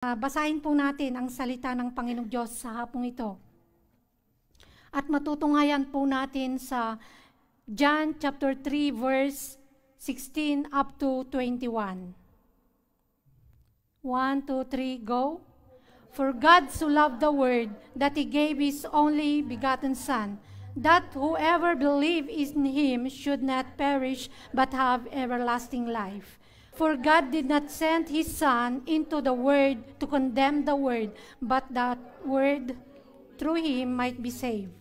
Basahin po natin ang salita ng Panginoong Diyos sa hapong ito. At matutunghayan po natin sa John chapter 3 verse 16 up to 21. 1, 2, 3, go. For God so loved the world that He gave His only begotten Son, that whoever believes in Him should not perish but have everlasting life. For God did not send His Son into the world to condemn the world, but that world through Him might be saved.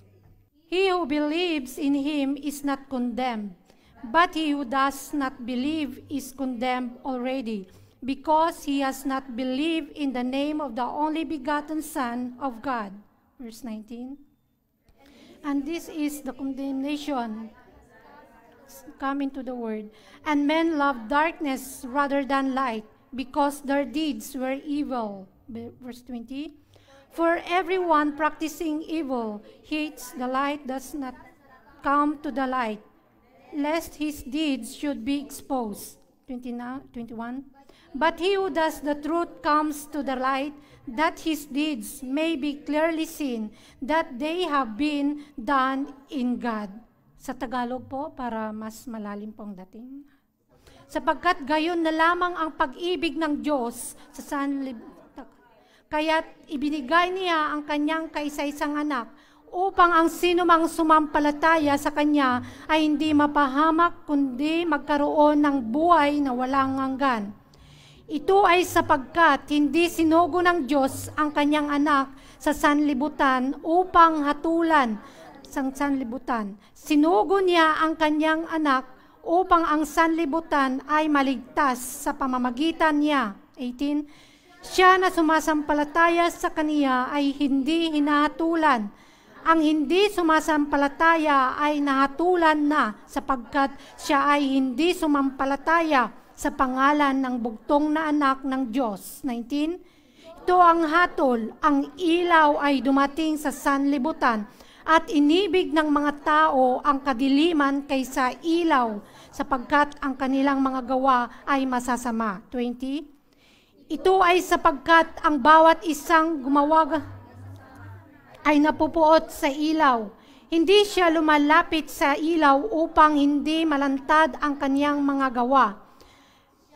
He who believes in Him is not condemned, but he who does not believe is condemned already, because he has not believed in the name of the only begotten Son of God. Verse 19. And this is the condemnation come into the world. And men love darkness rather than light, because their deeds were evil. Verse 20. For everyone practicing evil hates the light, does not come to the light, lest his deeds should be exposed. 21. But he who does the truth comes to the light, that his deeds may be clearly seen, that they have been done in God. Sa Tagalog po, para mas malalim pong dating. Sapagkat gayon na lamang ang pag-ibig ng Diyos sa sanlibutan, kaya't ibinigay niya ang kanyang kaisa-isang anak, upang ang sinumang sumampalataya sa Kanya ay hindi mapahamak, kundi magkaroon ng buhay na walang hanggan. Ito ay sapagkat hindi sinugo ng Diyos ang Kanyang anak sa sanlibutan upang hatulan sa sanlibutan. Sinugo niya ang Kanyang anak upang ang sanlibutan ay maligtas sa pamamagitan niya. 18. Siya na sumasampalataya sa Kaniya ay hindi hinahatulan. Ang hindi sumasampalataya ay nahatulan na, sapagkat siya ay hindi sumampalataya sa pangalan ng bugtong na anak ng Diyos. 19. Ito ang hatol, ang ilaw ay dumating sa sanlibutan, at inibig ng mga tao ang kadiliman kaysa ilaw, sapagkat ang kanilang mga gawa ay masasama. 20. Ito ay sapagkat ang bawat isang gumawa ay napupuot sa ilaw. Hindi siya lumalapit sa ilaw upang hindi malantad ang kaniyang mga gawa.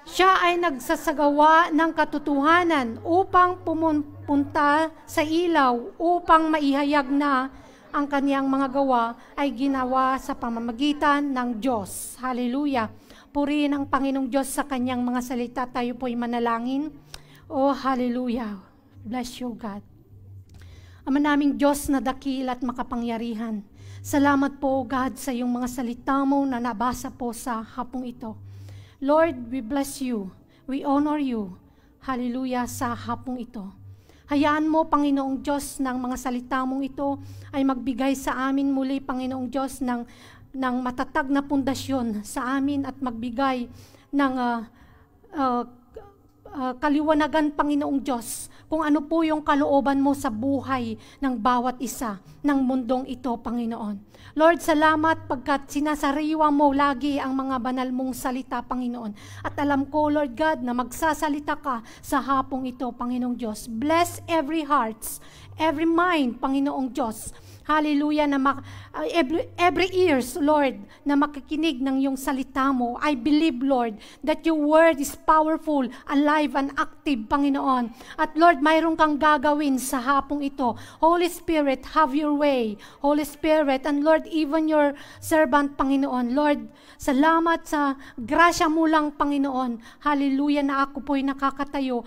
Siya ay nagsasagawa ng katotohanan upang pumunta sa ilaw upang maihayag na ang kaniyang mga gawa ay ginawa sa pamamagitan ng Diyos. Hallelujah! Purihin ang Panginoong Diyos sa kanyang mga salita. Tayo po'y manalangin. Oh, hallelujah! Bless you, God. Ama naming Diyos na dakil at makapangyarihan, salamat po, God, sa iyong mga salita mo na nabasa po sa hapong ito. Lord, we bless you. We honor you. Hallelujah sa hapong ito. Hayaan mo, Panginoong Diyos, ng mga salita mong ito ay magbigay sa amin muli, Panginoong Diyos, ng matatag na pundasyon sa amin at magbigay ng kaliwanagan, Panginoong Diyos, kung ano po yung kalooban mo sa buhay ng bawat isa ng mundong ito, Panginoon. Lord, salamat pagkat sinasariwa mo lagi ang mga banal mong salita, Panginoon. At alam ko, Lord God, na magsasalita ka sa hapong ito, Panginoong Diyos. Bless every hearts, every mind, Panginoong Diyos. Hallelujah, na every ears, Lord, na makikinig ng iyong salita mo. I believe, Lord, that your word is powerful, alive, and active, Panginoon. At Lord, mayroon kang gagawin sa hapong ito. Holy Spirit, have your way. Holy Spirit, and Lord, even your servant, Panginoon. Lord, salamat sa grasya mo lang, Panginoon. Hallelujah, na ako po'y nakakatayo.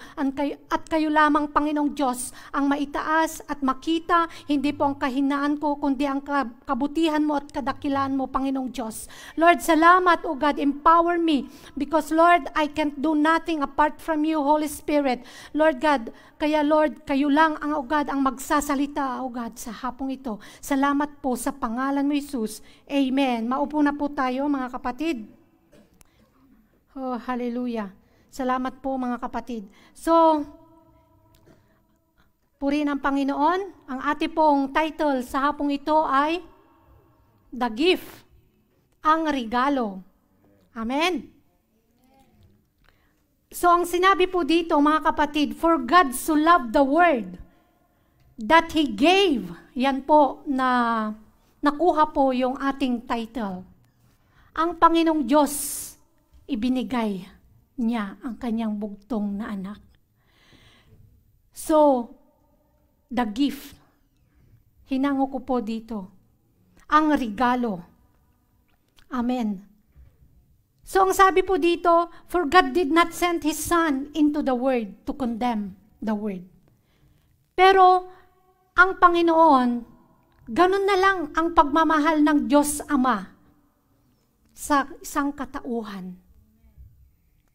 At kayo lamang, Panginoong Diyos, ang maitaas at makita, hindi po ang kahinaan ko, kundi ang kabutihan mo at kadakilaan mo, Panginoong Diyos. Lord, salamat, O God, empower me, because Lord, I can't do nothing apart from you, Holy Spirit. Lord God, kaya Lord, kayo lang ang, O God, ang magsasalita, O God, sa hapong ito. Salamat po sa pangalan mo, Jesus. Amen. Maupo na po tayo, mga kapatid. Oh, hallelujah. Salamat po, mga kapatid. So, purihin ang Panginoon. Ang ating pong title sa hapong ito ay The Gift, ang regalo. Amen. So ang sinabi po dito mga kapatid, for God so loved the world that He gave. Yan po na nakuha po yung ating title. Ang Panginoong Diyos, ibinigay niya ang kanyang bugtong na anak. So, the gift, hinango ko po dito, ang regalo. Amen. So, ang sabi po dito, for God did not send His Son into the world to condemn the world. Pero, ang Panginoon, ganun na lang ang pagmamahal ng Diyos Ama sa isang katauhan.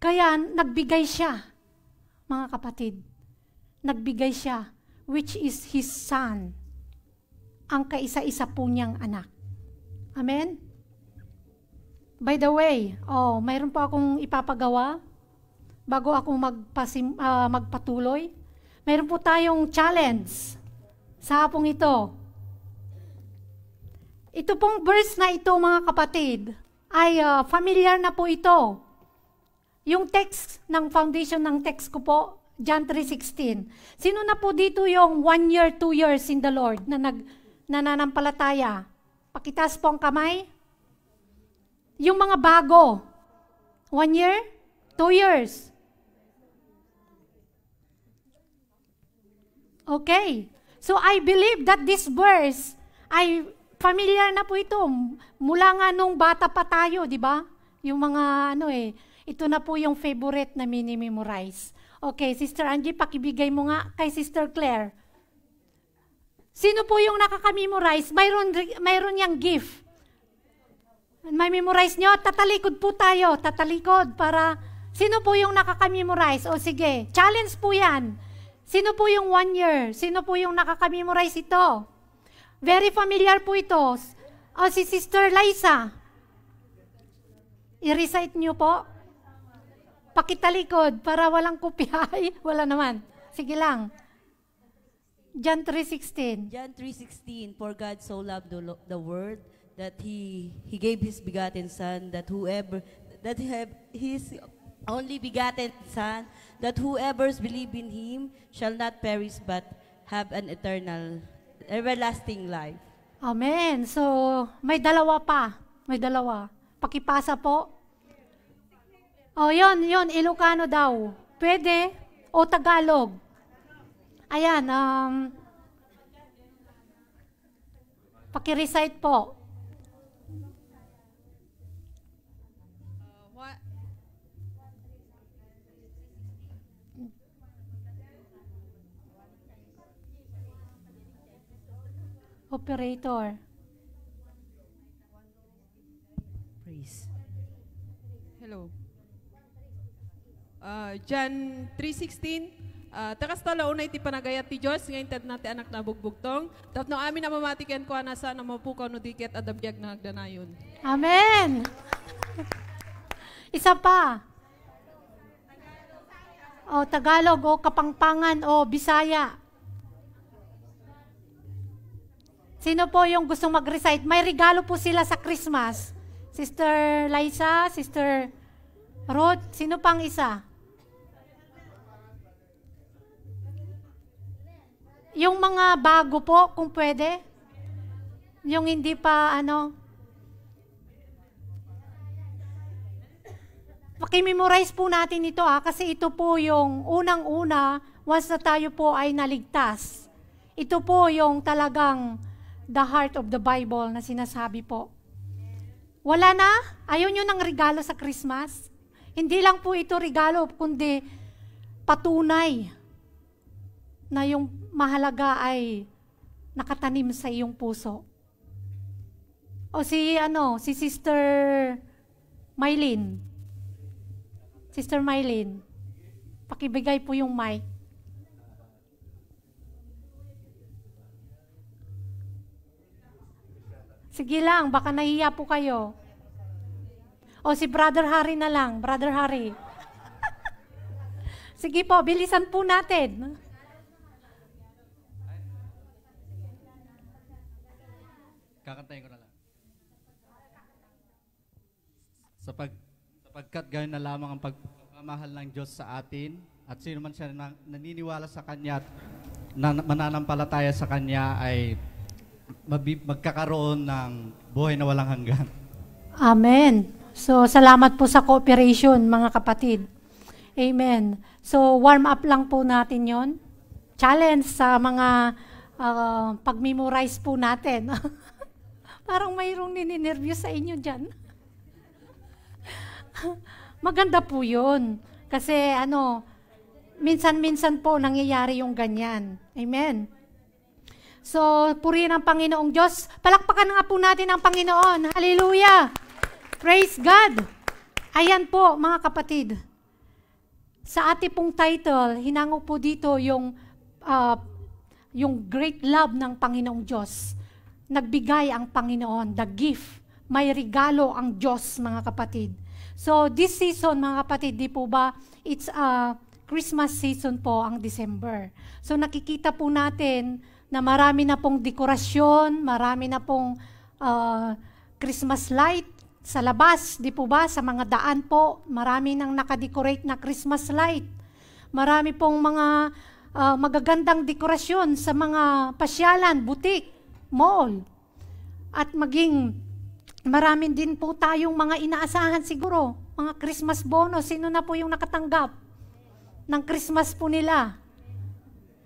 Kaya, nagbigay siya, mga kapatid. Nagbigay siya, which is His Son, ang kaisa-isa po niyang anak. Amen? By the way, mayroon po akong ipapagawa bago ako magpatuloy. Mayroon po tayong challenge sa hapong ito. Ito pong verse na ito, mga kapatid, ay familiar na po ito. Yung text ng foundation ng text ko po, John 3:16. Sino na po dito yung 1 year, 2 years in the Lord na nananampalataya? Pakitaas po ang kamay. Yung mga bago, 1 year, 2 years. Okay. So I believe that this verse ay familiar na po ito. Mula nga nung bata pa tayo, di ba? Yung mga ito na po yung favorite na mini-memorize. Okay, Sister Angie, pakibigay mo nga kay Sister Claire. Sino po yung nakaka-memorize? Mayroon yang gift. May memorize nyo? Tatalikod po tayo. Tatalikod para... Sino po yung nakaka-memorize? O sige, challenge po yan. Sino po yung 1 year? Sino po yung nakaka-memorize ito? Very familiar po ito. O si Sister Liza. I-recite nyo po. Pakitalikod para walang kopyahay. Wala naman. Sige lang. John 3:16. John 3:16, for God so loved the world that He gave His begotten Son, that His only begotten Son, that whoever believes in Him shall not perish but have an everlasting life. Amen. So, may dalawa pa. May dalawa. Pakipasa po. Yun, Ilocano daw. Pwede? O Tagalog? Ayan, paki-recite po. Operator. Praise. Hello. John 3:16. Takas tala unay ti panagayat ti Diyos, ngayon tad nati anak na bugbugtong. Tapno amin na mamatikan ko anasa na mapukaw no diket adabiyag na hagdanayon. Amen! Isa pa. O Tagalog, o Kapampangan, o Bisaya. Sino po yung gustong mag-recite? May regalo po sila sa Christmas. Sister Liza, Sister Ruth, sino pang isa? Yung mga bago po, kung pwede. Yung hindi pa, Pakimemorize po natin ito kasi ito po yung unang-una, once na tayo po ay naligtas. Ito po yung talagang the heart of the Bible na sinasabi po. Wala na? Ayaw nyo ng regalo sa Christmas? Hindi lang po ito regalo, kundi patunay na yung mahalaga ay nakatanim sa iyong puso. O si Sister Mylene. Sister Mylene, pakibigay po yung mic. Sige lang, baka nahiya po kayo. O si Brother Harry na lang, Brother Harry. Sige po, bilisan po natin. Kakantayin ko na lang. Sapagkat gayon na lamang ang pagmamahal ng Diyos sa atin at sino man siya na naniniwala sa Kanya at mananampalataya sa Kanya ay magkakaroon ng buhay na walang hanggan. Amen. So, salamat po sa cooperation, mga kapatid. Amen. So, warm up lang po natin yon. Challenge sa mga pag-memorize po natin. Parang mayroong nininervyo sa inyo dyan. Maganda po yun. Kasi minsan-minsan po nangyayari yung ganyan. Amen. So, purihin ang Panginoong Diyos. Palakpakan nga po natin ang Panginoon. Hallelujah! Praise God! Ayan po, mga kapatid. Sa ating pong title, hinango po dito yung great love ng Panginoong Diyos. Nagbigay ang Panginoon, the gift. May regalo ang Diyos, mga kapatid. So, this season, mga kapatid, di po ba, it's Christmas season po ang December. So, nakikita po natin na marami na pong dekorasyon, marami na pong Christmas light sa labas, di po ba? Sa mga daan po, marami nang nakadecorate na Christmas light. Marami pong mga magagandang dekorasyon sa mga pasyalan, butik, mall. At maging marami din po tayong mga inaasahan siguro, mga Christmas bonus. Sino na po yung nakatanggap ng Christmas po nila?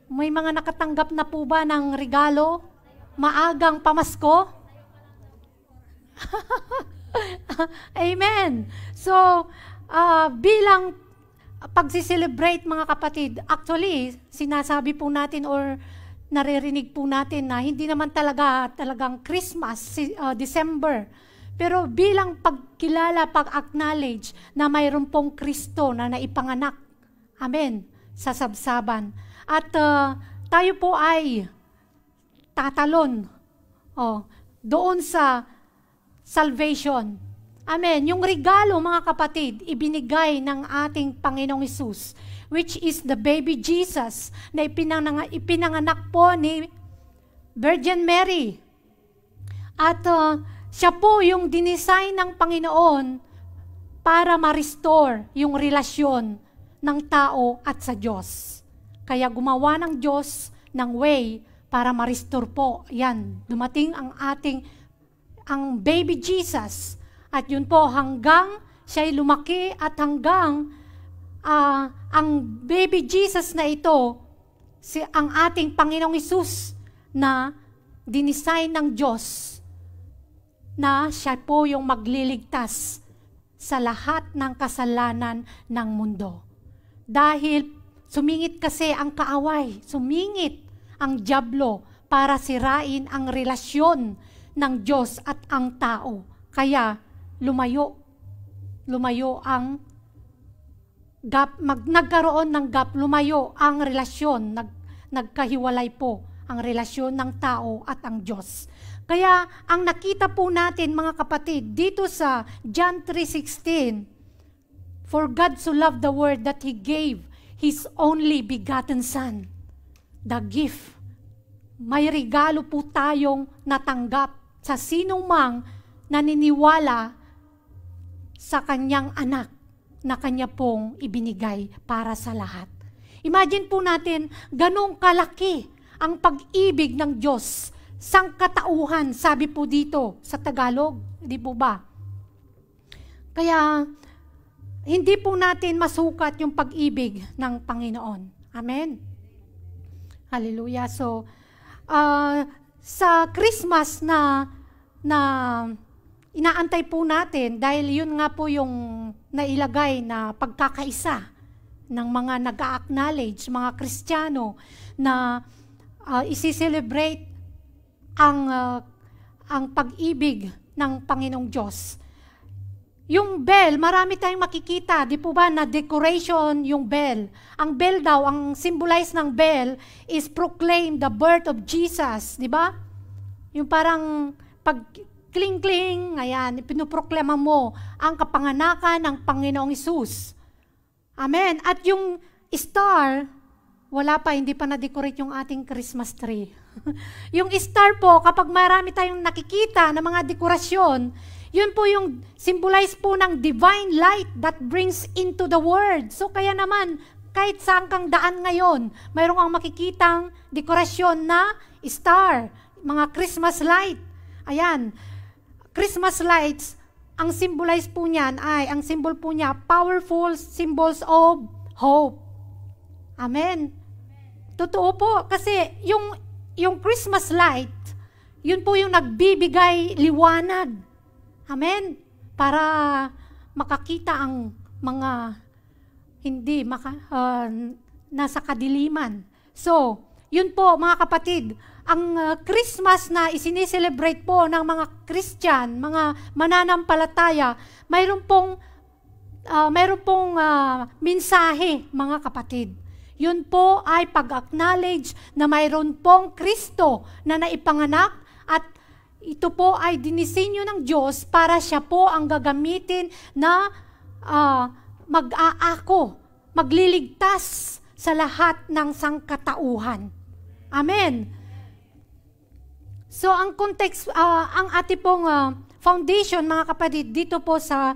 May mga nakatanggap na po ba ng regalo? Maagang pamasko? Amen. So, bilang pagsiselebrate, mga kapatid, actually, sinasabi po natin or naririnig po natin na hindi naman talagang Christmas, December. Pero bilang pagkilala, pag-acknowledge na mayroon pong Kristo na naipanganak. Amen. Sa sabsaban. At tayo po ay tatalon doon sa salvation. Amen. Yung regalo, mga kapatid, ibinigay ng ating Panginoong Hesus, which is the baby Jesus na ipinanganak po ni Virgin Mary. At siya po yung dinesign ng Panginoon para ma-restore yung relasyon ng tao at sa Diyos. Kaya gumawa ng Diyos ng way para ma-restore po. Yan, dumating ang baby Jesus. At yun po, hanggang siya'y lumaki at hanggang ang baby Jesus na ito, ang ating Panginoong Hesus na dinisign ng Diyos na siya po yung magliligtas sa lahat ng kasalanan ng mundo. Dahil sumingit kasi ang kaaway, sumingit ang dyablo para sirain ang relasyon ng Diyos at ang tao. Kaya lumayo ang gap, nagkaroon ng gap, lumayo ang relasyon, nagkahiwalay po ang relasyon ng tao at ang Diyos. Kaya ang nakita po natin, mga kapatid, dito sa John 3:16, for God so loved the world that He gave His only begotten Son. The gift. May regalo po tayong natanggap sa sinong mang naniniwala sa kanyang anak na kanya pong ibinigay para sa lahat. Imagine po natin, ganong kalaki ang pag-ibig ng Diyos, sangkatauhan, sabi po dito sa Tagalog, di po ba? Kaya, hindi po natin masukat yung pag-ibig ng Panginoon. Amen? Hallelujah. So, sa Christmas na inaantay po natin, dahil yun nga po yung nailagay na pagkakaisa ng mga nag-a-acknowledge, mga Kristiyano, na isi-celebrate ang pag-ibig ng Panginoong Diyos. Yung bell, marami tayong makikita, di po ba, na decoration yung bell. Ang bell daw, ang symbolize ng bell is proclaim the birth of Jesus, di ba? Yung parang pag kling-kling, ayan, pinuproklama mo ang kapanganakan ng Panginoong Hesus. Amen. At yung star, wala pa, hindi pa na-decorate yung ating Christmas tree. Yung star po, kapag marami tayong nakikita na mga dekorasyon, Yun po yung symbolize po ng divine light that brings into the world. So kaya naman, kahit saan kang daan ngayon, mayroong kang makikitang dekorasyon na star, mga Christmas light. Ayan, Christmas lights, ang symbolize po niyan ay, ang symbol po niya, powerful symbols of hope. Amen. Totoo po, kasi yung Christmas light, yun po yung nagbibigay liwanag. Amen? Para makakita ang mga hindi nasa kadiliman. So, yun po mga kapatid, ang Christmas na isiniselebrate po ng mga Christian, mga mananampalataya, mayroon pong mensahe mga kapatid. Yun po ay pag-acknowledge na mayroon pong Kristo na naipanganak at ito po ay dinisenyo ng Diyos para siya po ang gagamitin na mag-aako, magliligtas sa lahat ng sangkatauhan. Amen. So ang context, ang ating pong foundation mga kapatid dito po sa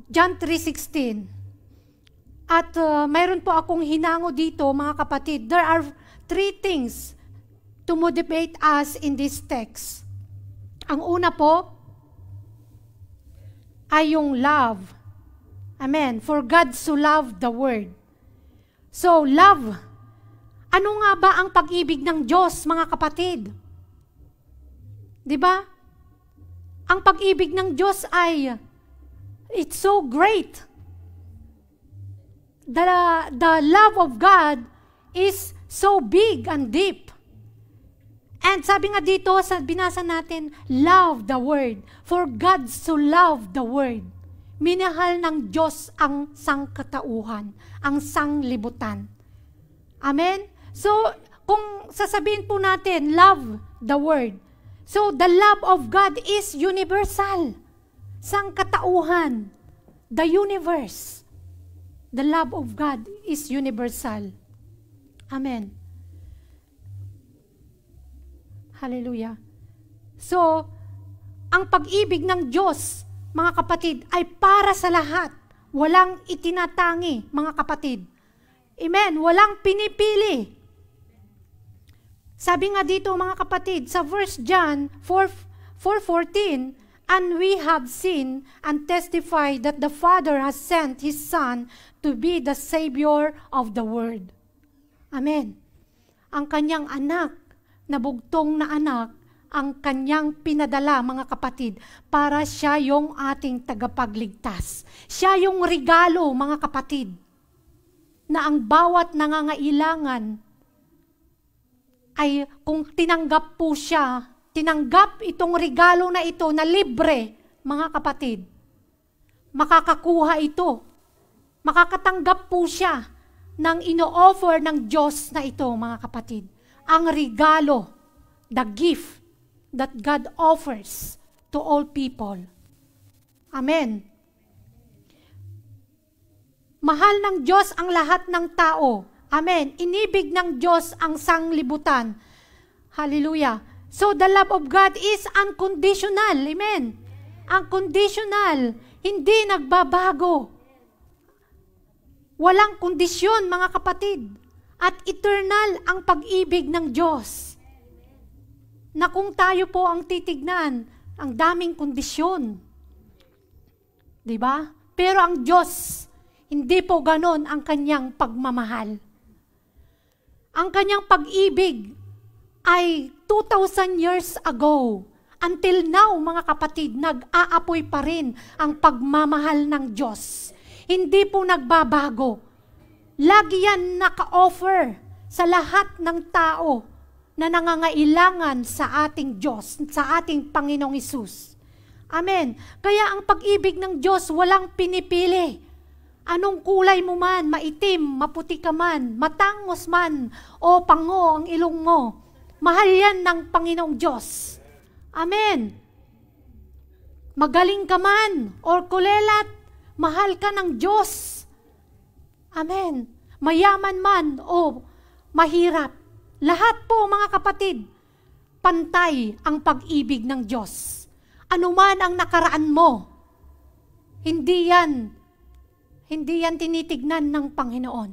John 3:16. At mayroon po akong hinango dito mga kapatid. There are 3 things to motivate us in this text. Ang una po ay yung love. Amen. For God so loved the world. So, love. Ano nga ba ang pag-ibig ng Diyos, mga kapatid? Di ba? Ang pag-ibig ng Diyos ay, it's so great. The love of God is so big and deep. And sabi nga dito, sa binasa natin, love the word. For God so loved the word. Minahal ng Diyos ang sangkatauhan, ang sanglibutan. Amen? So, kung sasabihin po natin, love the word. So, the love of God is universal. Sangkatauhan, the universe. The love of God is universal. Amen. Hallelujah. So, ang pag-ibig ng Diyos, mga kapatid, ay para sa lahat. Walang itinatangi, mga kapatid. Amen. Walang pinipili. Sabi nga dito, mga kapatid, sa verse John 4:14, and we have seen and testified that the Father has sent His Son to be the Savior of the world. Amen. Ang kanyang anak, nabugtong na anak, ang kanyang pinadala, mga kapatid, para siya yung ating tagapagligtas. Siya yung regalo, mga kapatid, na ang bawat nangangailangan ay kung tinanggap po siya, tinanggap itong regalo na ito na libre, mga kapatid, makakakuha ito. Makakatanggap po siya ng ino-offer ng Diyos na ito, mga kapatid. Ang regalo, the gift that God offers to all people. Amen. Mahal ng Diyos ang lahat ng tao. Amen. Inibig ng Diyos ang sanglibutan. Hallelujah. So the love of God is unconditional. Amen. Unconditional. Hindi nagbabago. Walang kondisyon, mga kapatid. At eternal ang pag-ibig ng Diyos. Na kung tayo po ang titignan, ang daming kondisyon. Diba? Pero ang Diyos, hindi po ganon ang kanyang pagmamahal. Ang kanyang pag-ibig ay 2,000 years ago. Until now, mga kapatid, nag-aapoy pa rin ang pagmamahal ng Diyos. Hindi po nagbabago. Lagi yan naka-offer sa lahat ng tao na nangangailangan sa ating Diyos, sa ating Panginoong Hesus. Amen. Kaya ang pag-ibig ng Diyos walang pinipili. Anong kulay mo man, maitim, maputi ka man, matangos man, o pango ang ilong mo, mahal yan ng Panginoong Diyos. Amen. Magaling ka man, or kulelat, mahal ka ng Diyos. Amen. Mayaman man o mahirap. Lahat po, mga kapatid, pantay ang pag-ibig ng Diyos. anuman ang nakaraan mo, hindi yan tinitignan ng Panginoon.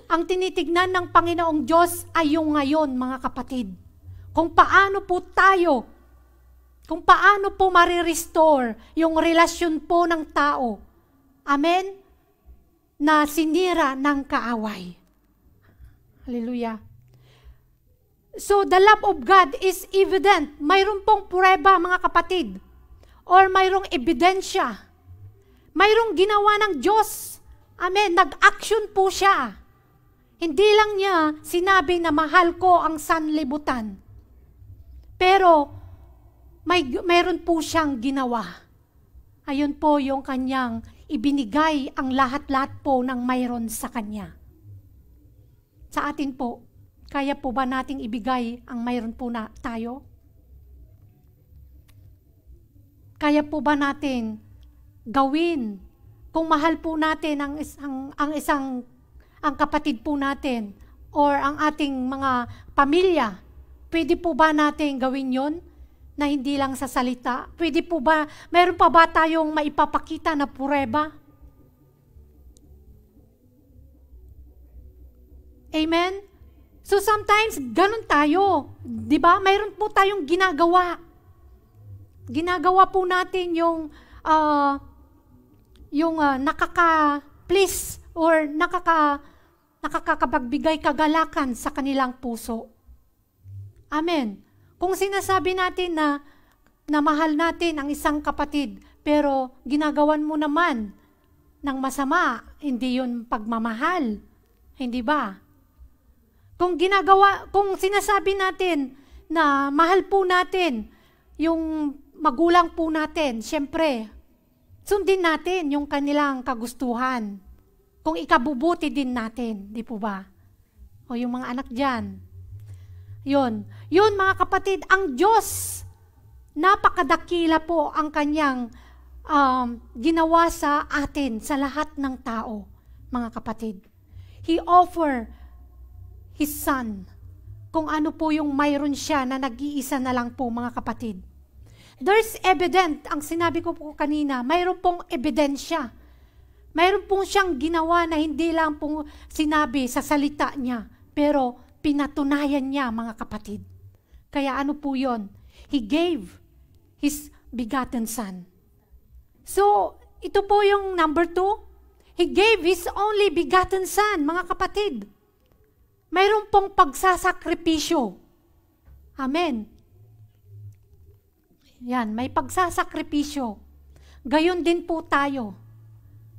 Ang tinitignan ng Panginoong Diyos ay yung ngayon, mga kapatid. Kung paano po marirestore yung relasyon po ng tao. Amen? Na sinira ng kaaway. Hallelujah. So, the love of God is evident. Mayroon pong prueba, mga kapatid. Or mayroong ebidensya. Mayroong ginawa ng Diyos. Amen. Nag-action po siya. Hindi lang niya sinabi na mahal ko ang sanlibutan. Pero, mayroon po siyang ginawa. Ayun po yung kanyang ibinigay ang lahat-lahat po ng mayroon sa kanya. Sa atin po, kaya po ba nating ibigay ang mayroon po na tayo? Kaya po ba natin gawin kung mahal po natin ang kapatid po natin or ang ating mga pamilya? Pwede po ba natin gawin yon na hindi lang sa salita? Pwede po ba, mayroon pa ba tayong maipapakita na prueba? Amen? So sometimes, ganun tayo. Diba? Mayroon po tayong ginagawa. Ginagawa po natin yung nakaka-please or nakakapagbigay kagalakan sa kanilang puso. Amen. Kung sinasabi natin na mahal natin ang isang kapatid, pero ginagawan mo naman ng masama, hindi yun pagmamahal. Hindi ba? Kung sinasabi natin na mahal po natin yung magulang po natin, syempre, sundin natin yung kanilang kagustuhan. Kung ikabubuti din natin, di po ba? O yung mga anak dyan. Yun mga kapatid, ang Diyos, napakadakila po ang kanyang ginawa sa atin, sa lahat ng tao, mga kapatid. He offered His Son, kung ano po yung mayroon siya na nag-iisa na lang po, mga kapatid. There's evident, ang sinabi ko po kanina, mayroon pong ebidensya. Mayroon pong siyang ginawa na hindi lang pong sinabi sa salita niya, pero pinatunayan niya, mga kapatid. Kaya ano po yun? He gave His begotten Son. So, ito po yung number 2. He gave His only begotten Son, mga kapatid. Mayroon pong pagsasakripisyo. Amen. Yan, may pagsasakripisyo. Gayon din po tayo.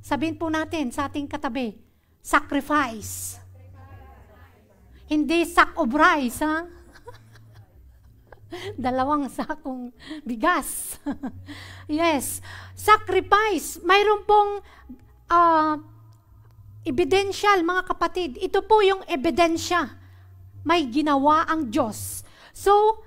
Sabihin po natin sa ating katabi, sacrifice. Hindi sack of rice, ha? 2 sakong bigas. Yes. Sacrifice. Mayroon pong evidential, mga kapatid. Ito po yung ebidensya. May ginawa ang Diyos. So,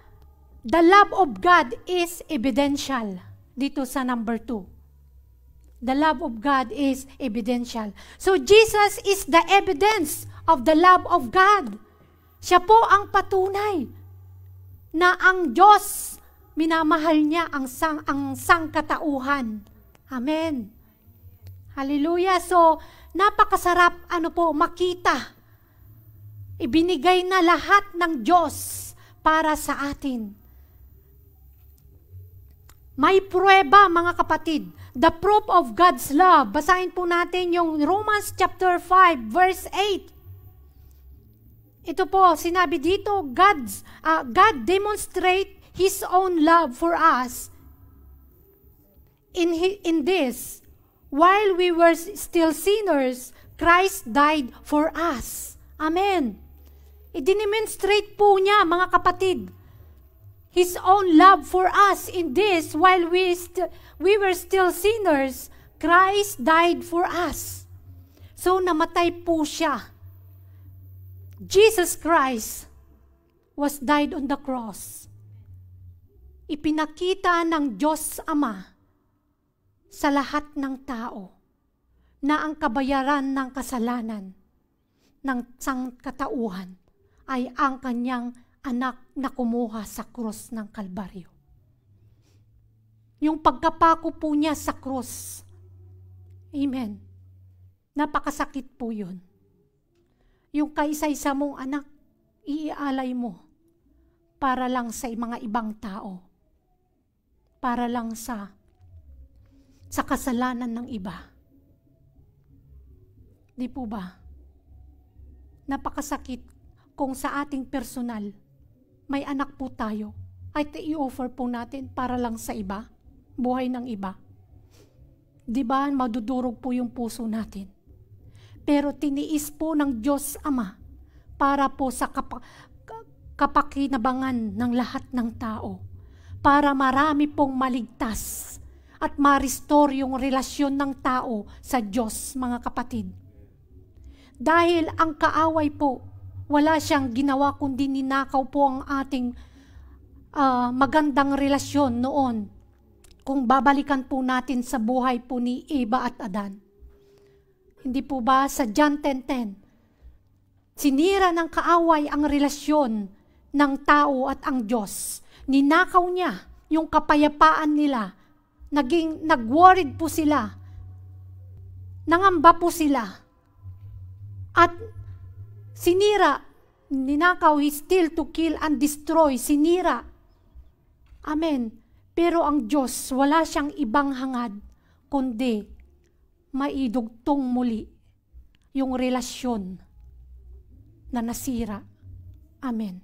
the love of God is evidential. Dito sa number 2. The love of God is evidential. So, Jesus is the evidence of the love of God. Siya po ang patunay na ang Diyos, minamahal niya ang sangkatauhan. Amen. Hallelujah. So, napakasarap makita. Ibinigay na lahat ng Diyos para sa atin. May prueba, mga kapatid. The proof of God's love. Basahin po natin yung Romans chapter 5, verse 8. Ito po, sinabi dito, God demonstrate His own love for us in this. While we were still sinners, Christ died for us. Amen. I-demonstrate po niya, mga kapatid, His own love for us in this. While we were still sinners, Christ died for us. So, namatay po siya. Jesus Christ was died on the cross. Ipinakita ng Diyos Ama sa lahat ng tao na ang kabayaran ng kasalanan ng sangkatauhan ay ang kanyang anak na kumuha sa krus ng Kalbaryo. Yung pagkapako po niya sa krus. Amen. Napakasakit po yun. Yung kaisa-isa mong anak, iialay mo para lang sa mga ibang tao. Para lang sa kasalanan ng iba. Di po ba? Napakasakit kung sa ating personal, may anak po tayo, ay i-offer po natin para lang sa iba, buhay ng iba. Di ba, madudurog po yung puso natin. Pero tiniis po ng Diyos Ama para po sa kapakinabangan ng lahat ng tao. Para marami pong maligtas at ma-restore yung relasyon ng tao sa Diyos, mga kapatid. Dahil ang kaaway po, wala siyang ginawa kundi ninakaw po ang ating magandang relasyon noon. Kung babalikan po natin sa buhay po ni Eva at Adan. Hindi po ba sa John 10:10, sinira ng kaaway ang relasyon ng tao at ang Diyos. Ninakaw niya yung kapayapaan nila. Nag-worried po sila. Nangamba po sila. At sinira, ninakaw, he steal to kill and destroy, sinira. Amen. Pero ang Diyos, wala siyang ibang hangad, kundi maidugtong muli yung relasyon na nasira. Amen.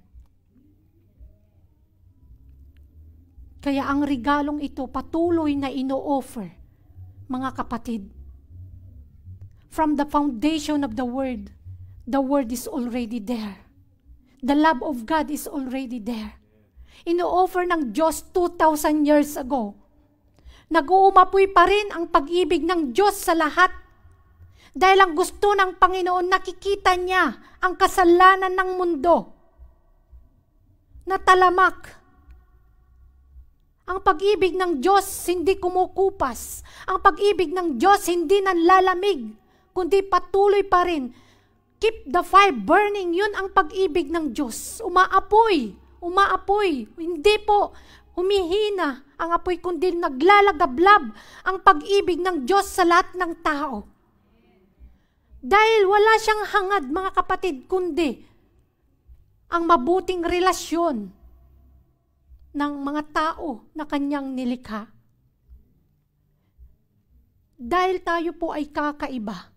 Kaya ang regalong ito patuloy na ino-offer, mga kapatid. From the foundation of the Word is already there. The love of God is already there. Ino-offer ng Diyos 2,000 years ago. Nag-uumapoy pa rin ang pag-ibig ng Diyos sa lahat. Dahil ang gusto ng Panginoon, nakikita niya ang kasalanan ng mundo. Natalamak. Ang pag-ibig ng Diyos hindi kumukupas. Ang pag-ibig ng Diyos hindi nanlalamig, kundi patuloy pa rin. Keep the fire burning, yun ang pag-ibig ng Diyos. Umaapoy. Hindi po humihina ang apoy, kundi naglalagablab ang pag-ibig ng Diyos sa lahat ng tao. Dahil wala siyang hangad, mga kapatid, kundi ang mabuting relasyon ng mga tao na kanyang nilikha. Dahil tayo po ay kakaiba,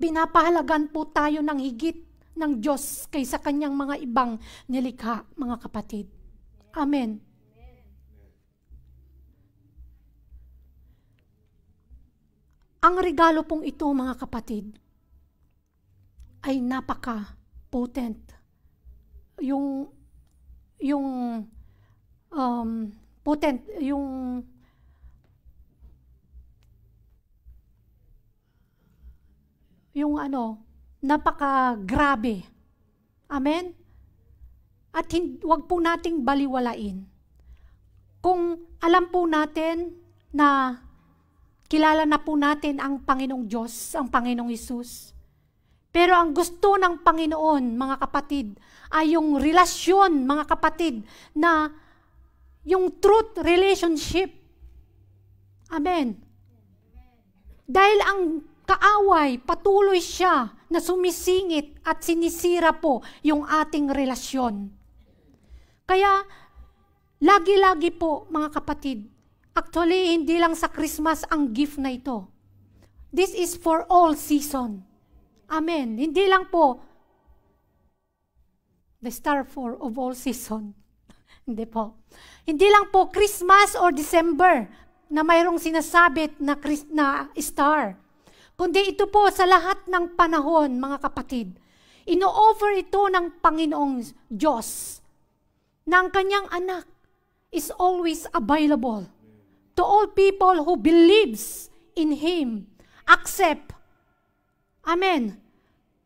pinapahalagan po tayo ng higit ng Diyos kaysa kanyang mga ibang nilikha, mga kapatid. Amen. Ang regalo pong ito, mga kapatid, ay napaka-potent. Napaka-grabe. Amen? At wag po nating baliwalain. Kung alam po natin na kilala na po natin ang Panginoong Diyos, ang Panginoong Hesus. Pero ang gusto ng Panginoon, mga kapatid, ay yung relasyon, mga kapatid, na yung truth relationship. Amen. Dahil ang kaaway, patuloy siya na sumisingit at sinisira po yung ating relasyon. Kaya, lagi-lagi po, mga kapatid, actually, hindi lang sa Christmas ang gift na ito. This is for all season. Amen. Hindi lang po the star for of all season. Hindi po. Hindi lang po Christmas or December na mayroong sinasabit na star. Kundi ito po sa lahat ng panahon, mga kapatid. Ino-offer ito ng Panginoong Diyos na ang kanyang anak is always available to all people who believes in Him. Accept. Amen.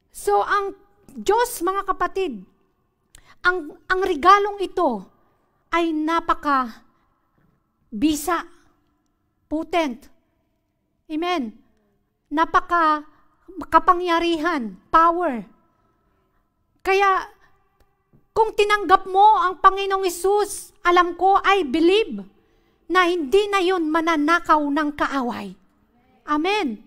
So, ang Diyos, mga kapatid, ang regalong ito ay napaka-bisa, potent. Amen. Napaka-kapangyarihan, power. Kaya, kung tinanggap mo ang Panginoong Hesus, alam ko, I believe, na hindi na yun mananakaw ng kaaway. Amen.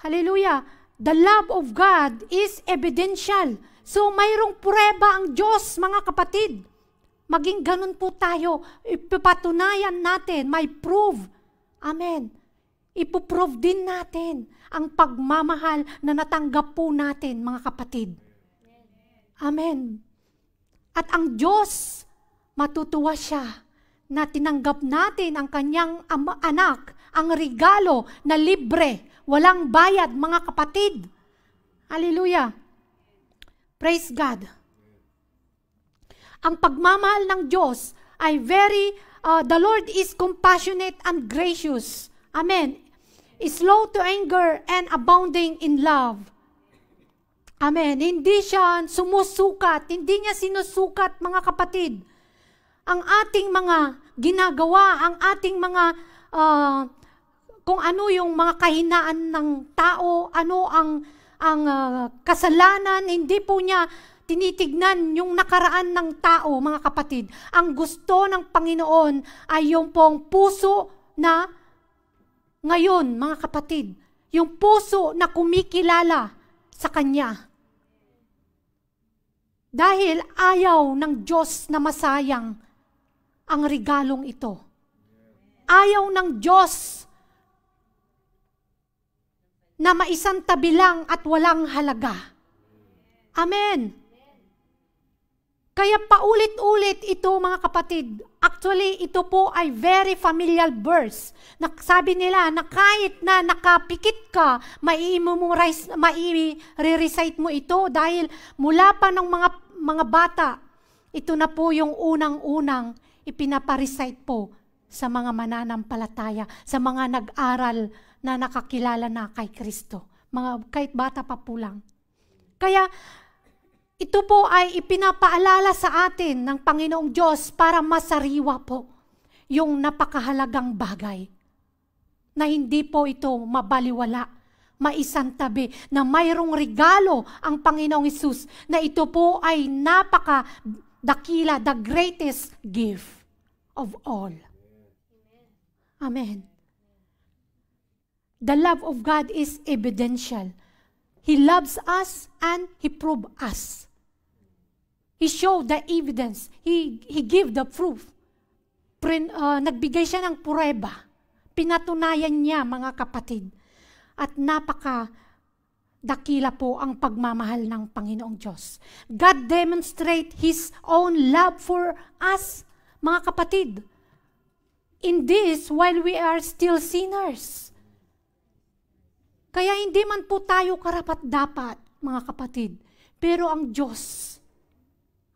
Hallelujah. The love of God is evidential. So mayroong prueba ang Diyos, mga kapatid. Maging ganun po tayo. Ipapatunayan natin, may prove. Amen. Ipoprove din natin ang pagmamahal na natanggap po natin, mga kapatid. Amen. At ang Diyos, matutuwa siya na tinanggap natin ang kanyang anak, ang regalo na libre, walang bayad, mga kapatid. Hallelujah. Praise God. Ang pagmamahal ng Diyos ay the Lord is compassionate and gracious. Amen. Slow to anger and abounding in love. Amen. Hindi siya sumusukat, hindi niya sinusukat, mga kapatid. Ang ating mga ginagawa, ang ating mga, kung ano yung mga kahinaan ng tao, ano ang kasalanan, hindi po niya tinitignan yung nakaraan ng tao, mga kapatid. Ang gusto ng Panginoon ay yung pong puso na ngayon, mga kapatid, yung puso na kumikilala sa Kanya. Dahil ayaw ng Diyos na masayang ang regalong ito. Ayaw ng Diyos na maisantabi lang at walang halaga. Amen. Kaya paulit-ulit ito, mga kapatid. Actually, ito po ay very familiar verse. Sabi nila na kahit na nakapikit ka, mai-recite mo ito dahil mula pa ng mga bata, ito na po yung unang-unang ipinaparecite po sa mga mananampalataya, sa mga nag-aral na nakakilala na kay Kristo. Kahit bata pa po lang. Kaya, ito po ay ipinapaalala sa atin ng Panginoong Diyos para masariwa po yung napakahalagang bagay. Na hindi po ito mabaliwala, maisantabi, na mayroong regalo ang Panginoong Hesus, na ito po ay napakadakila, the greatest gift of all. Amen. The love of God is evidential. He loves us and He proved us. He showed the evidence. He gave the proof. Nagbigay siya ng prueba. Pinatunayan niya, mga kapatid. At napaka-dakila po ang pagmamahal ng Panginoong Diyos. God demonstrate His own love for us, mga kapatid. In this, while we are still sinners. Kaya hindi man po tayo karapat-dapat, mga kapatid. Pero ang Diyos,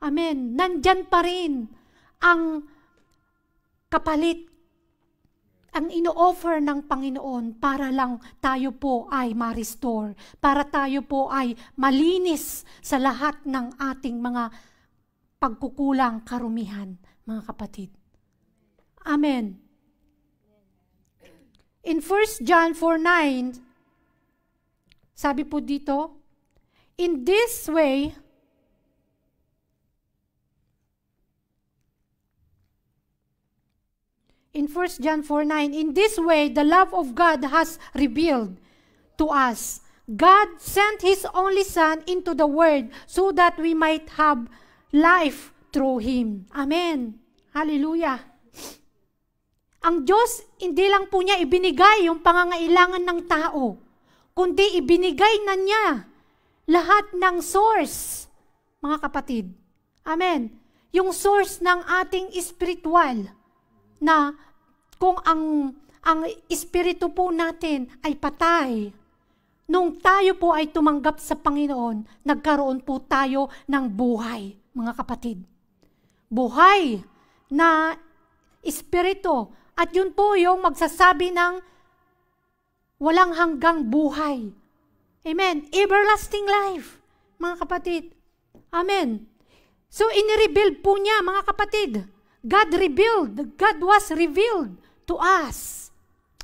amen, nandyan pa rin ang kapalit, ang ino-offer ng Panginoon para lang tayo po ay ma-restore, para tayo po ay malinis sa lahat ng ating mga pagkukulang, karumihan, mga kapatid. Amen. In 1 John 4:9, sabi po dito, in this way, in 1 John 4:9, in this way, the love of God has revealed to us. God sent His only Son into the world so that we might have life through Him. Amen. Hallelujah. Ang Diyos, hindi lang po niya ibinigay yung pangangailangan ng tao, kundi ibinigay na niya lahat ng source, mga kapatid. Amen. Yung source ng ating spiritual, na kung ang espiritu po natin ay patay, nung tayo po ay tumanggap sa Panginoon, nagkaroon po tayo ng buhay, mga kapatid. Buhay na espiritu. At yun po yung magsasabi ng walang hanggang buhay. Amen. Everlasting life, mga kapatid. Amen. So, inirebuild po niya, mga kapatid. God revealed. God was revealed to us.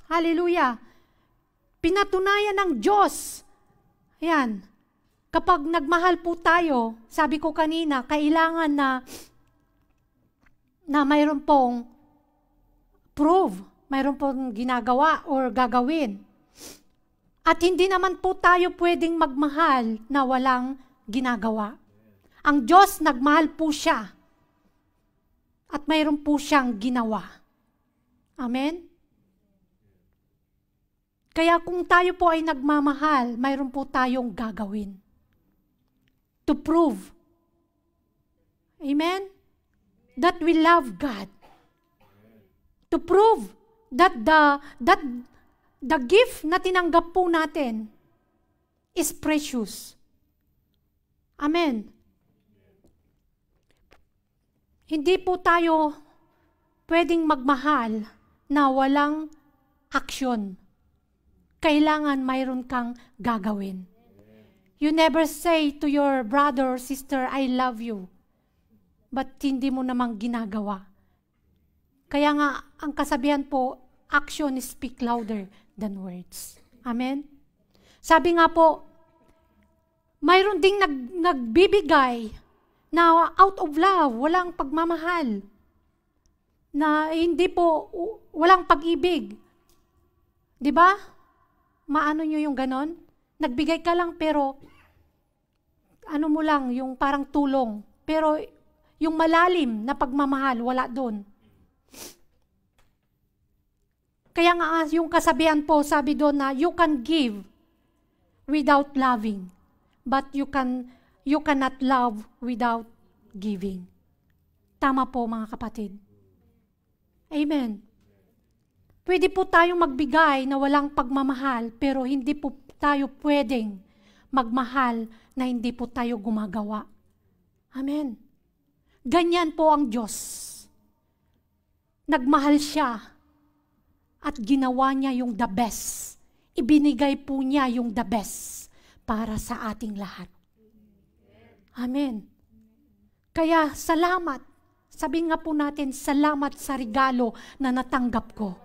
Hallelujah. Pinatunayan ng Diyos. Ayan. Kapag nagmahal po tayo, sabi ko kanina, kailangan na mayroon pong prove, mayroon pong ginagawa or gagawin. At hindi naman po tayo pwedeng magmahal na walang ginagawa. Ang Diyos, nagmahal po siya. At mayroon po siyang ginawa. Amen? Kaya kung tayo po ay nagmamahal, mayroon po tayong gagawin. To prove. Amen? That we love God. To prove that the gift na tinanggap po natin is precious. Amen. Hindi po tayo pwedeng magmahal na walang action. Kailangan mayroon kang gagawin. You never say to your brother or sister, I love you. But hindi mo namang ginagawa. Kaya nga, ang kasabihan po, action speak louder than words. Amen? Sabi nga po, mayroon ding nagbibigay na out of love, walang pagmamahal. Na hindi po, walang pag-ibig. Di ba? Maano nyo yung ganon? Nagbigay ka lang pero, ano mo lang, yung parang tulong. Pero, yung malalim na pagmamahal, wala doon. Kaya nga yung kasabihan po, sabi doon na you can give without loving, but you cannot love without giving. Tama po mga kapatid. Amen. Pwede po tayong magbigay na walang pagmamahal, pero hindi po tayo pwedeng magmahal na hindi po tayo gumagawa. Amen. Ganyan po ang Diyos. Nagmahal siya. At ginawa niya yung the best. Ibinigay po niya yung the best para sa ating lahat. Amen. Kaya salamat. Sabihin nga po natin, salamat sa regalo na natanggap ko.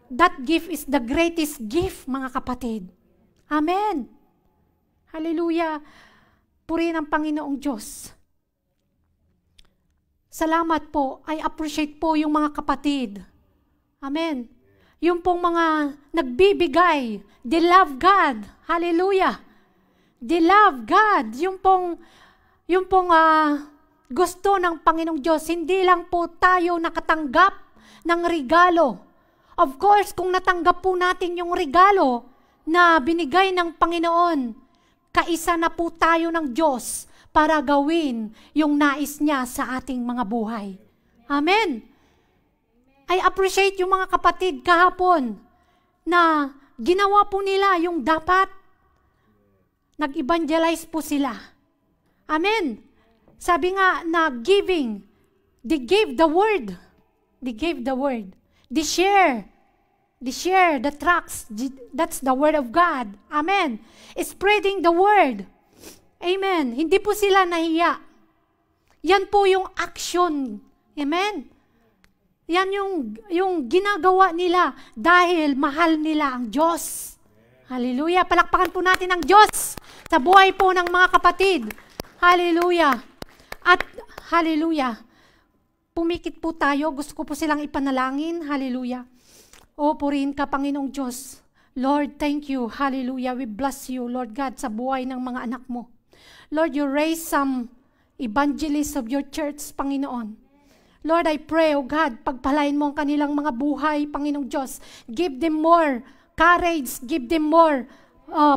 That gift is the greatest gift, mga kapatid. Amen. Hallelujah. Purihin ang Panginoong Diyos. Salamat po. I appreciate po yung mga kapatid. Amen. Yung pong mga nagbibigay, they love God. Hallelujah. They love God. Yung pong gusto ng Panginoong Diyos, hindi lang po tayo nakatanggap ng regalo. Of course, kung natanggap po natin yung regalo na binigay ng Panginoon, kaisa na po tayo ng Diyos para gawin yung nais niya sa ating mga buhay. Amen. I appreciate yung mga kapatid kahapon na ginawa po nila yung dapat. Nag-evangelize po sila. Amen. Sabi nga na giving, they gave the word. They gave the word. They share the tracts. That's the word of God. Amen. Spreading the word. Amen. Hindi po sila nahiya. Yan po yung action. Amen. Yan yung ginagawa nila dahil mahal nila ang Diyos. Hallelujah. Palakpakan po natin ang Diyos sa buhay po ng mga kapatid. Hallelujah. At hallelujah. Pumikit po tayo. Gusto ko po silang ipanalangin. Hallelujah. O purihin ka, Panginoong Diyos. Lord, thank you. Hallelujah. We bless you, Lord God, sa buhay ng mga anak mo. Lord, you raise some evangelists of your church, Panginoon. Lord, I pray, oh God, pagpalain mo ang kanilang mga buhay, Panginoong Diyos. Give them more courage, give them more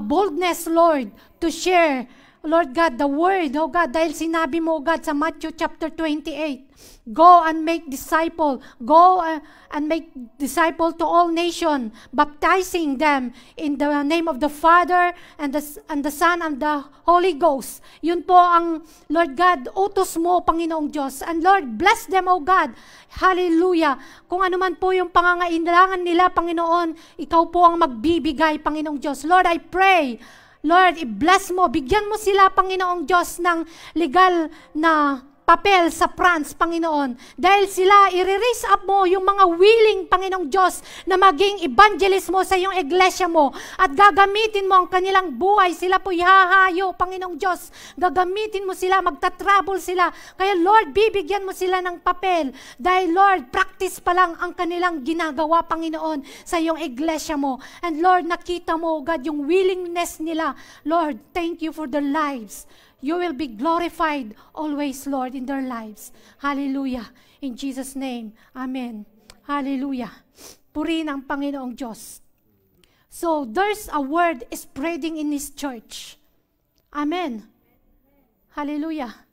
boldness, Lord, to share, Lord God, the word, oh God, dahil sinabi mo, oh God, sa Matthew chapter 28, go and make disciple, go and make disciple to all nations, baptizing them in the name of the Father and the Son and the Holy Ghost. Yun po ang, Lord God, utos mo, Panginoong Diyos. And Lord, bless them, oh God. Hallelujah. Kung ano man po yung pangangailangan nila, Panginoon, ikaw po ang magbibigay, Panginoong Diyos. Lord, I pray, Lord, i-bless mo, bigyan mo sila, Panginoong Diyos, ng legal na papel sa France, Panginoon. Dahil sila, i-raise up mo yung mga willing, Panginoong Diyos, na maging evangelist mo sa iyong iglesia mo. At gagamitin mo ang kanilang buhay. Sila po ihahayo, Panginoong Diyos. Gagamitin mo sila, magta-travel sila. Kaya Lord, bibigyan mo sila ng papel. Dahil Lord, practice pa lang ang kanilang ginagawa, Panginoon, sa iyong iglesia mo. And Lord, nakita mo, God, yung willingness nila. Lord, thank you for their lives. You will be glorified always, Lord, in their lives. Hallelujah. In Jesus' name. Amen. Hallelujah. Purihin ang Panginoong Diyos. So, there's a word spreading in His church. Amen. Hallelujah.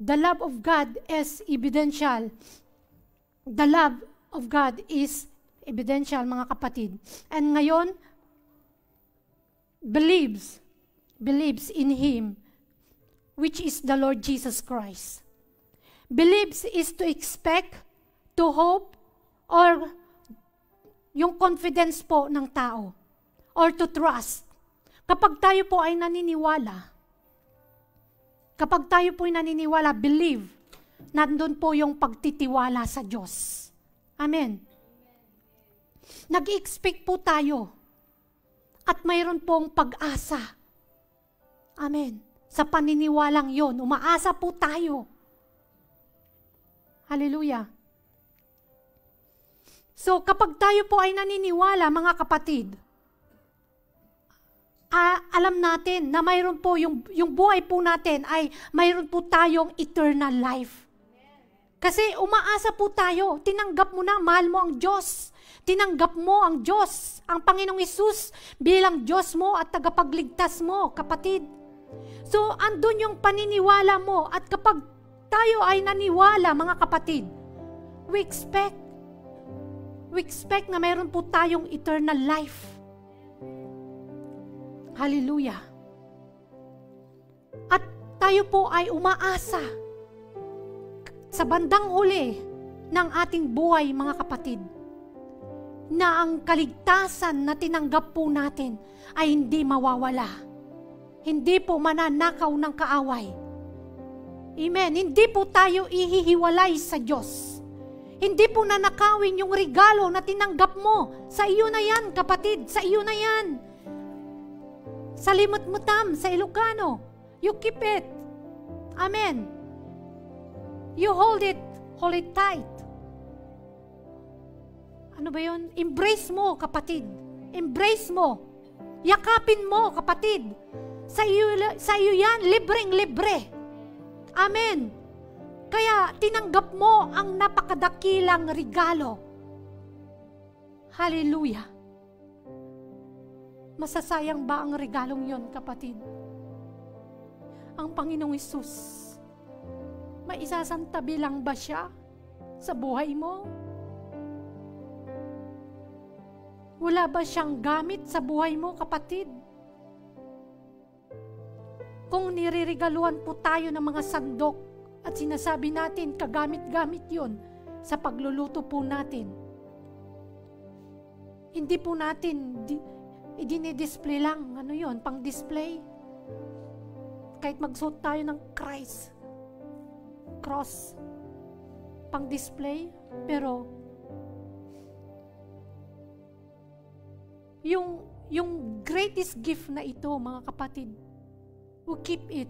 The love of God is evidential. The love of God is evidential, mga kapatid. And ngayon, believes in Him, which is the Lord Jesus Christ. Believes is to expect, to hope, or yung confidence po ng tao, or to trust. Kapag tayo po ay naniniwala, believe, nandun po yung pagtitiwala sa Diyos. Amen. Nag-expect po tayo, at mayroon pong pag-asa. Amen. Sa paniniwalang yon, umaasa po tayo. Hallelujah. So, kapag tayo po ay naniniwala, mga kapatid, alam natin na mayroon po, yung buhay po natin ay mayroon po tayong eternal life. Kasi umaasa po tayo, tinanggap mo na, mahal mo ang Diyos. Tinanggap mo ang Diyos, ang Panginoong Hesus, bilang Diyos mo at tagapagligtas mo, kapatid. So, andun yung paniniwala mo. At kapag tayo ay naniwala, mga kapatid, we expect na mayroon po tayong eternal life. Hallelujah. At tayo po ay umaasa sa bandang huli ng ating buhay, mga kapatid, na ang kaligtasan na tinanggap po natin ay hindi mawawala. Hindi po mananakaw ng kaaway. Amen. Hindi po tayo ihihiwalay sa Diyos. Hindi po nanakawin yung regalo na tinanggap mo. Sa iyo na yan, kapatid. Sa iyo na yan. Sa limot-mutam, sa Ilocano. You keep it. Amen. You hold it tight. Ano ba yun? Embrace mo, kapatid. Embrace mo. Yakapin mo, kapatid. Sa iyo yan, libreng-libre. Amen. Kaya tinanggap mo ang napakadakilang regalo. Hallelujah. Masasayang ba ang regalong yon, kapatid? Ang Panginoong Hesus, maisasantabi lang ba siya sa buhay mo? Wala ba siyang gamit sa buhay mo, kapatid? Kung niririgaluhan po tayo ng mga sandok at sinasabi natin, kagamit-gamit yun sa pagluluto po natin. Hindi po natin i-display lang. Ano yun? Pang-display. Kahit magsuot tayo ng cross, pang-display. Pero, yung greatest gift na ito, mga kapatid, we keep it.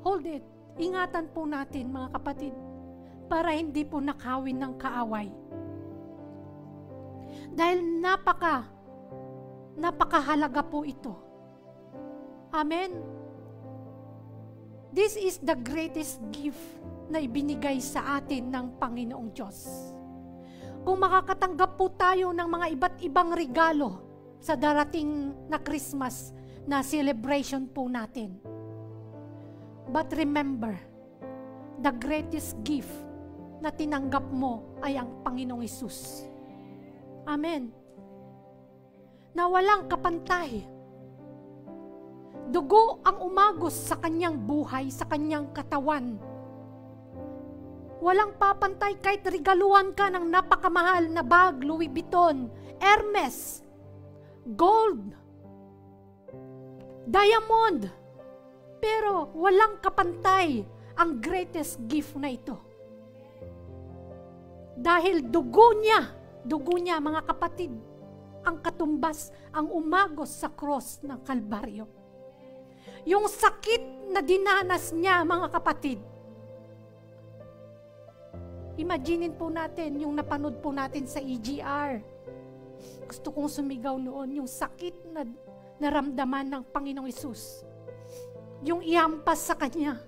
Hold it. Ingatan po natin, mga kapatid, para hindi po nakawin ng kaaway. Dahil napakahalaga po ito. Amen. This is the greatest gift na ibinigay sa atin ng Panginoong Diyos. Kung makakatanggap po tayo ng mga iba't ibang regalo sa darating na Christmas na celebration po natin. But remember, the greatest gift na tinanggap mo ay ang Panginoong Hesus. Amen. Na walang kapantay. Dugo ang umagos sa kanyang buhay, sa kanyang katawan. Walang papantay kahit regaluhan ka ng napakamahal na bag, Louis Vuitton, Hermes, gold, diamond, Pero walang kapantay ang greatest gift na ito. Dahil dugo niya mga kapatid, ang katumbas, ang umagos sa cross ng Kalbaryo. Yung sakit na dinanas niya, mga kapatid. Imaginin po natin yung napanood po natin sa EGR. Gusto kong sumigaw noon, yung sakit na naramdaman ng Panginoong Hesus. Yung ihampas sa Kanya.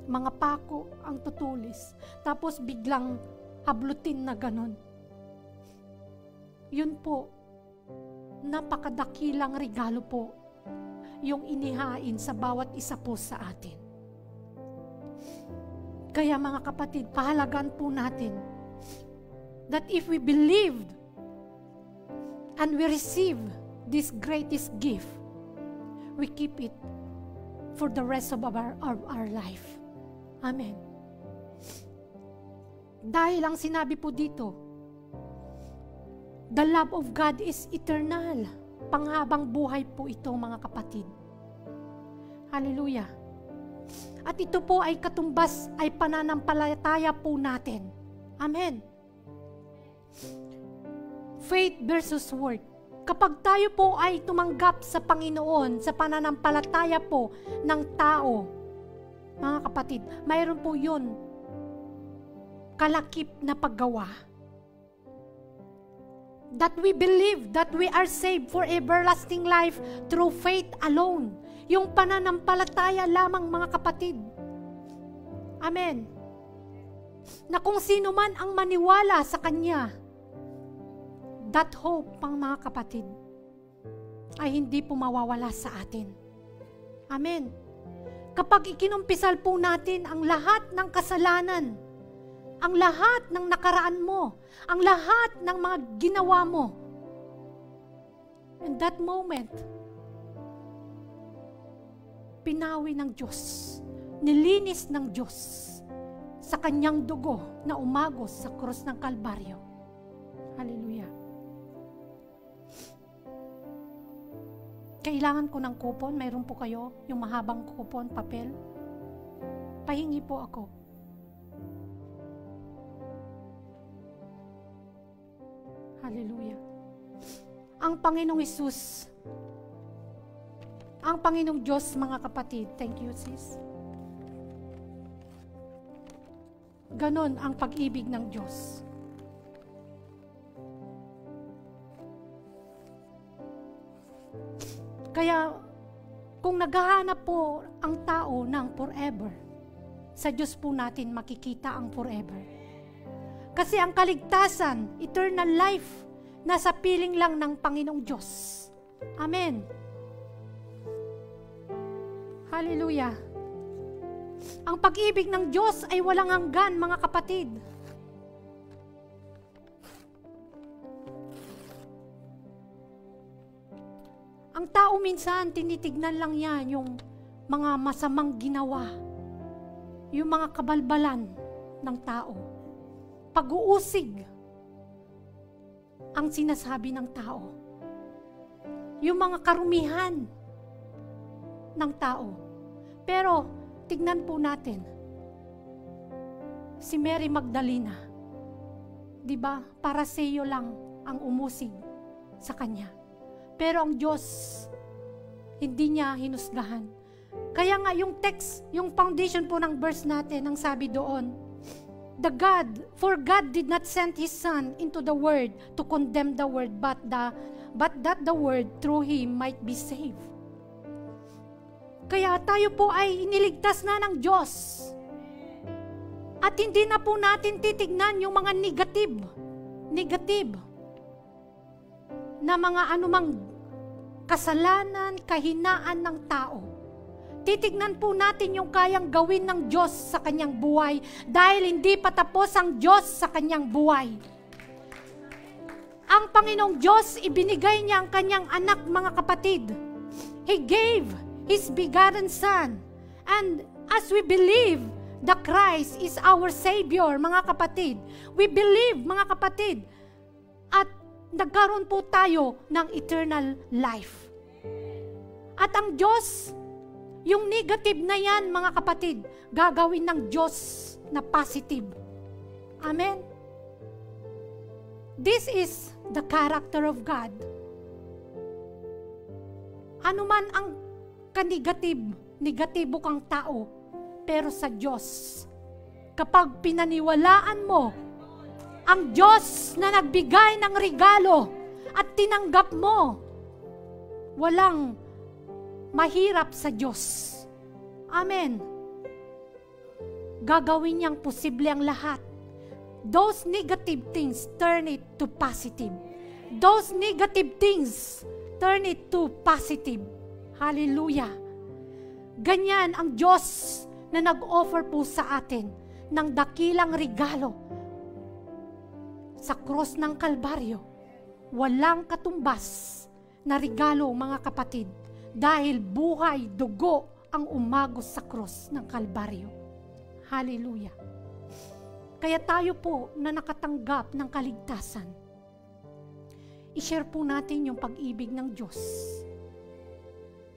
Mga pako ang tutulis. Tapos biglang hablutin na ganon. Yun po, napakadakilang regalo po yung inihain sa bawat isa po sa atin. Kaya mga kapatid, pahalagan po natin that if we believed and we receive this greatest gift, we keep it for the rest of our life. Amen. Dahil ang sinabi po dito, the love of God is eternal. Panghabang buhay po ito, mga kapatid. Hallelujah. At ito po ay katumbas, ay pananampalataya po natin. Amen. Faith versus work. Kapag tayo po ay tumanggap sa Panginoon, sa pananampalataya po ng tao, mga kapatid, mayroon po yun kalakip na paggawa. That we believe that we are saved for everlasting life through faith alone. Yung pananampalataya lamang, mga kapatid. Amen. Na kung sino man ang maniwala sa Kanya, that hope, pang mga kapatid, ay hindi po mawawala sa atin. Amen. Kapag ikinumpisal po natin ang lahat ng kasalanan, ang lahat ng nakaraan mo, ang lahat ng mga ginawa mo, in that moment, pinawi ng Diyos, nilinis ng Diyos sa Kanyang dugo na umagos sa krus ng Kalbaryo. Hallelujah. Kailangan ko ng kupon. Mayroon po kayo yung mahabang kupon, papel. Pahingi po ako. Hallelujah. Ang Panginoong Hesus, ang Panginoong Diyos, mga kapatid, thank you sis. Ganon ang pag-ibig ng Diyos. Kaya, kung naghahanap po ang tao ng forever, sa Diyos po natin makikita ang forever. Kasi ang kaligtasan, eternal life, nasa piling lang ng Panginoong Diyos. Amen. Hallelujah. Ang pag-ibig ng Diyos ay walang hanggan, mga kapatid. Ang tao minsan, tinitignan lang yan yung mga masamang ginawa, yung mga kabalbalan ng tao. Pag-uusig ang sinasabi ng tao. Yung mga karumihan ng tao. Pero, tignan po natin, si Mary Magdalena, di ba, Paraseo lang ang umusig sa kanya. Pero ang Diyos, hindi niya hinusgahan. Kaya nga yung text, yung foundation po ng verse natin, ang sabi doon, for God did not send His Son into the world to condemn the world, but that the world through Him might be saved. Kaya tayo po ay iniligtas na ng Diyos. At hindi na po natin titignan yung mga negative na mga anumang kasalanan, kahinaan ng tao. Titignan po natin yung kayang gawin ng Diyos sa kanyang buhay dahil hindi pa tapos ang Diyos sa kanyang buhay. Ang Panginoong Diyos, ibinigay niya ang kanyang anak, mga kapatid. He gave His begotten Son. And as we believe the Christ is our Savior, mga kapatid, we believe, mga kapatid, at nagkaroon po tayo ng eternal life. At ang Diyos, Yung negative na yan, mga kapatid, gagawin ng Diyos na positive. Amen? This is the character of God. Ano man ang negatibo kang tao, pero sa Diyos, kapag pinaniwalaan mo ang Diyos na nagbigay ng regalo at tinanggap mo, walang mahirap sa Diyos. Amen. Gagawin niyang posible ang lahat. Those negative things, turn it to positive. Those negative things, turn it to positive. Hallelujah. Ganyan ang Diyos na nag-offer po sa atin ng dakilang regalo sa cross ng Kalbaryo. Walang katumbas na regalo, mga kapatid, dahil buhay, dugo ang umagos sa cross ng Kalbaryo. Hallelujah. Kaya tayo po na nakatanggap ng kaligtasan, i-share po natin yung pag-ibig ng Diyos.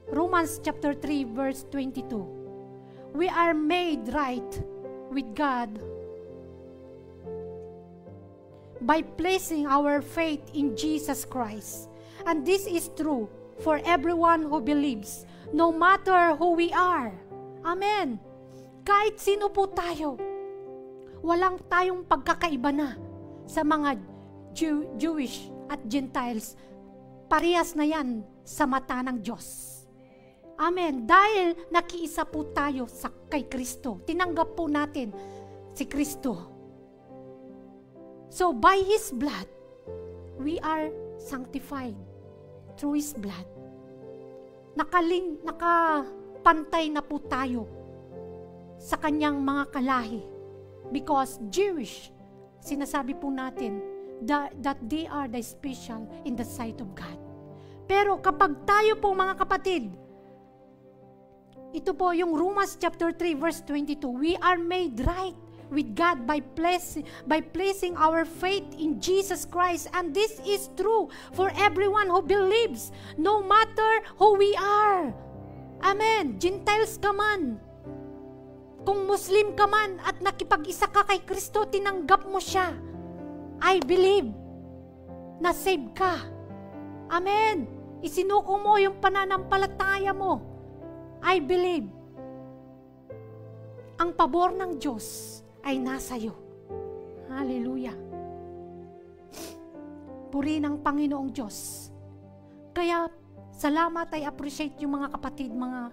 Romans chapter 3 verse 22. We are made right with God by placing our faith in Jesus Christ. And this is true for everyone who believes, no matter who we are. Amen. Kahit sino po tayo, walang tayong pagkakaiba na sa mga Jewish at Gentiles. Parehas na yan sa mata ng Diyos. Amen. Dahil nakiisa po tayo kay Kristo. Tinanggap po natin si Kristo. So by His blood, we are sanctified through His blood. Nakapantay na po tayo sa kanyang mga kalahi. Because Jewish, sinasabi po natin that they are the special in the sight of God. Pero kapag tayo po, mga kapatid, ito po yung Romans chapter 3 verse 22, we are made right with God by placing our faith in Jesus Christ. And this is true for everyone who believes, no matter who we are. Amen. Gentiles ka man, kung Muslim ka man at nakipag-isa ka kay Kristo, tinanggap mo siya, I believe na save ka. Amen. Isinuko mo yung pananampalataya mo, I believe ang pabor ng Diyos ay nasa iyo. Hallelujah. Puri ng Panginoong Diyos. Kaya salamat, I appreciate yung mga kapatid, mga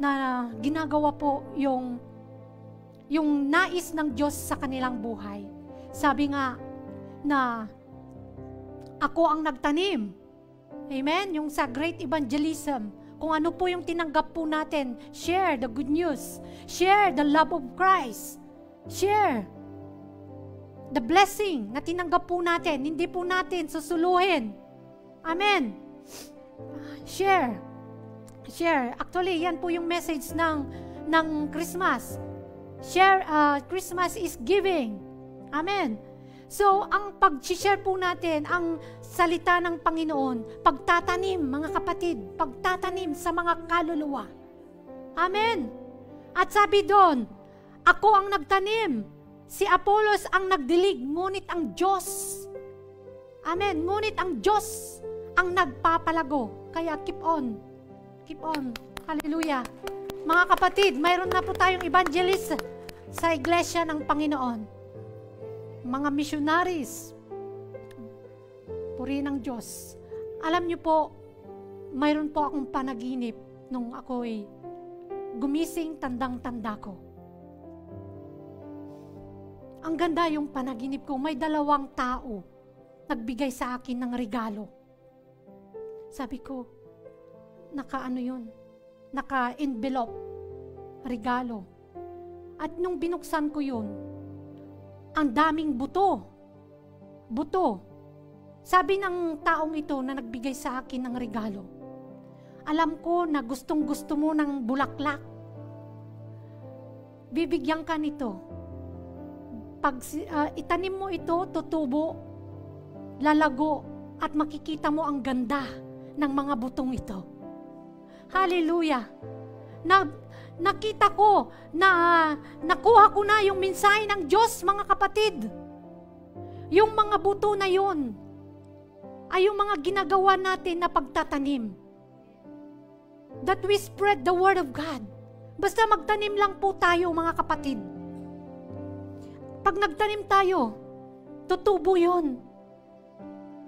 na ginagawa po yung nais ng Diyos sa kanilang buhay. Sabi nga na ako ang nagtanim. Amen? Yung sa great evangelism, kung ano po yung tinanggap po natin, share the good news, share the love of Christ, share the blessing na tinanggap po natin, hindi po natin susuluhin. Amen. Share. Actually, yan po yung message ng Christmas. Share, Christmas is giving. Amen. So, ang pag-share po natin, ang salita ng Panginoon, pagtatanim, mga kapatid, pagtatanim sa mga kaluluwa. Amen. At sabi doon, ako ang nagtanim, si Apollos ang nagdilig, ngunit ang Diyos. Amen. Ngunit ang Diyos ang nagpapalago. Kaya keep on. Keep on. Hallelujah. Mga kapatid, mayroon na po tayong evangelist sa iglesia ng Panginoon. Mga missionaries, puri ng Diyos. Alam niyo po, mayroon po akong panaginip nung ako'y gumising, tandang-tanda ko. Ang ganda yung panaginip ko, may 2 tao nagbigay sa akin ng regalo. Sabi ko, naka-envelope, regalo. At nung binuksan ko yun, ang daming buto. Sabi ng taong ito na nagbigay sa akin ng regalo, alam ko na gustong-gusto mo ng bulaklak. Bibigyan ka nito. Pag itanim mo ito, tutubo, lalago, at makikita mo ang ganda ng mga butong ito. Hallelujah! nakita ko na nakuha ko na yung mensahe ng Diyos, mga kapatid. Yung mga buto na yun ay yung mga ginagawa natin na pagtatanim. That we spread the word of God. Basta magtanim lang po tayo, mga kapatid. Pag nagtanim tayo, tutubo yun.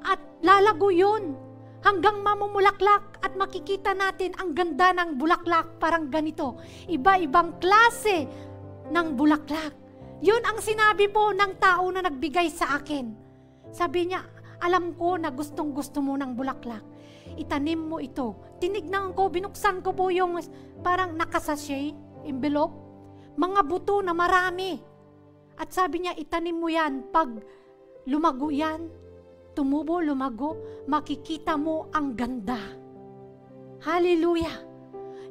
At lalago yun. Hanggang mamumulaklak at makikita natin ang ganda ng bulaklak. Parang ganito. Iba-ibang klase ng bulaklak. Yun ang sinabi po ng tao na nagbigay sa akin. Sabi niya, alam ko na gustong-gusto mo ng bulaklak. Itanim mo ito. Tinignan ko, binuksan ko po yung parang nakasashay, envelope. Mga buto na marami. At sabi niya, itanim mo yan. Pag lumago yan, tumubo, lumago, makikita mo ang ganda. Hallelujah!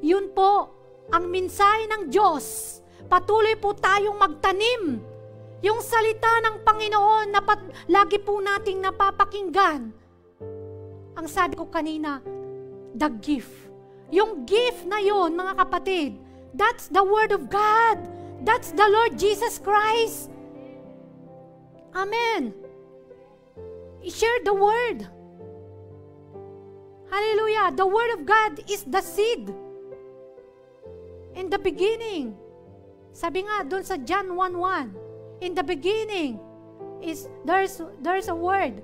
Yun po ang mensahe ng Diyos. Patuloy po tayong magtanim. Yung salita ng Panginoon na lagi po nating napapakinggan. Ang sabi ko kanina, the gift. Yung gift na yun, mga kapatid, that's the Word of God. That's the Lord Jesus Christ. Amen. I-share the Word. Hallelujah. The Word of God is the seed. In the beginning, sabi nga doon sa John 1:1, in the beginning is there's a Word,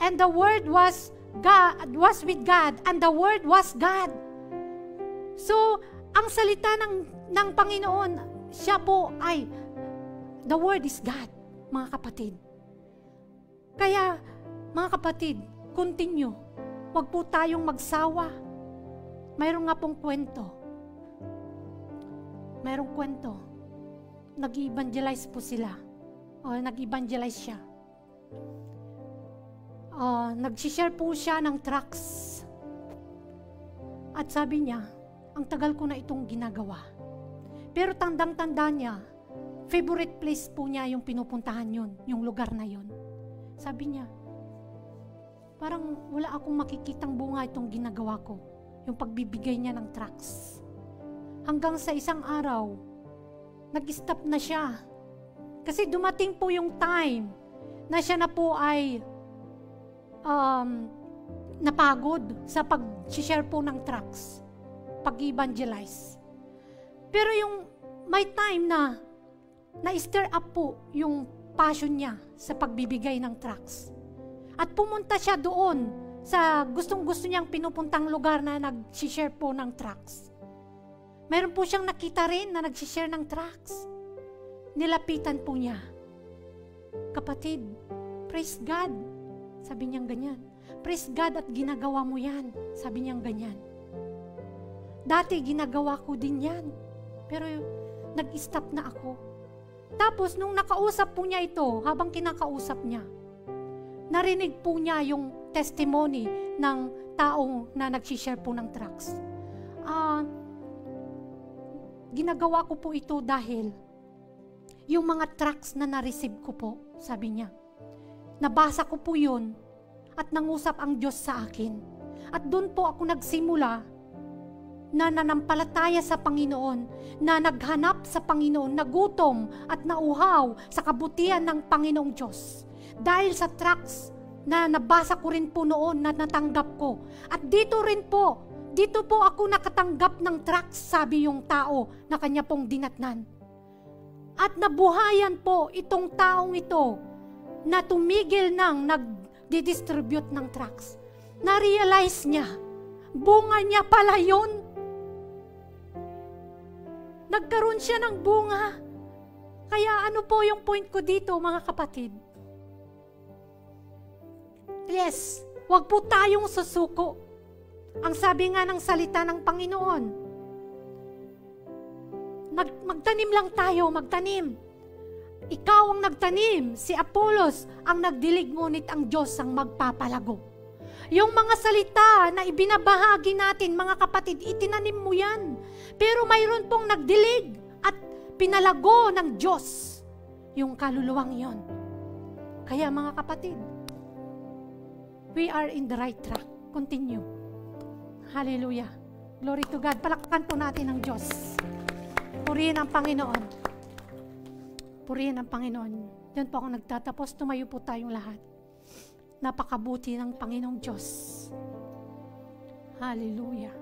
and the Word was with God, and the Word was God. So, ang salita ng Panginoon, siya po ay, the Word is God, mga kapatid. Kaya, mga kapatid, continue. Huwag po tayong magsawa. Mayroon nga pong kwento. Mayroong kwento. Nag-evangelize po sila. O, nag-evangelize siya. Nag-share po siya ng tracts. At sabi niya, ang tagal ko na itong ginagawa. Pero tandang-tanda niya, favorite place po niya yung pinupuntahan yun, yung lugar na yun. Sabi niya, parang wala akong makikitang bunga itong ginagawa ko. Yung pagbibigay niya ng tracts. Hanggang sa isang araw, nag-stop na siya. Kasi dumating po yung time na siya na po ay napagod sa pag-share po ng tracts, pag-evangelize. Pero yung may time na na-stir up po yung passion niya sa pagbibigay ng tracts. At pumunta siya doon sa gustong-gusto niyang pinupuntang lugar na nag-share po ng tracts. Meron po siyang nakita rin na nag-share ng tracts. Nilapitan po niya. Kapatid, praise God. Sabi niyang ganyan. Praise God at ginagawa mo yan. Sabi niyang ganyan. Dati ginagawa ko din yan. Pero nag-stop na ako. Tapos nung nakausap po niya ito, habang kinakausap niya, narinig po niya yung testimony ng taong na nag-share po ng tracts. Ginagawa ko po ito dahil yung mga tracts na na-receive ko po, sabi niya, nabasa ko po yun at nangusap ang Diyos sa akin. At doon po ako nagsimula na nanampalataya sa Panginoon, na naghanap sa Panginoon, nagutom at nauhaw sa kabutihan ng Panginoong Diyos. Dahil sa tracts na nabasa ko rin po noon na natanggap ko. At dito po ako nakatanggap ng tracts, sabi yung tao na kanya pong dinatnan. At nabuhayan po itong taong ito na tumigil ng nag-distribute ng tracts. Na-realize niya, bunga niya pala yun. Nagkaroon siya ng bunga. Kaya ano po yung point ko dito, mga kapatid? Yes, wag po tayong susuko. Ang sabi nga ng salita ng Panginoon, magtanim lang tayo, magtanim. Ikaw ang nagtanim, si Apollos ang nagdilig, ngunit ang Diyos ang magpapalago. Yung mga salita na ibinabahagi natin, mga kapatid, itinanim mo yan. Pero mayroon pong nagdilig at pinalago ng Diyos yung kaluluwang yon. Kaya mga kapatid, we are in the right track. Continue. Hallelujah. Glory to God. Palakpakan po natin ang Diyos. Purihin ang Panginoon. Purihin ang Panginoon. Diyan po ako nagtatapos. Tumayo po tayong lahat. Napakabuti ng Panginoong Diyos. Hallelujah.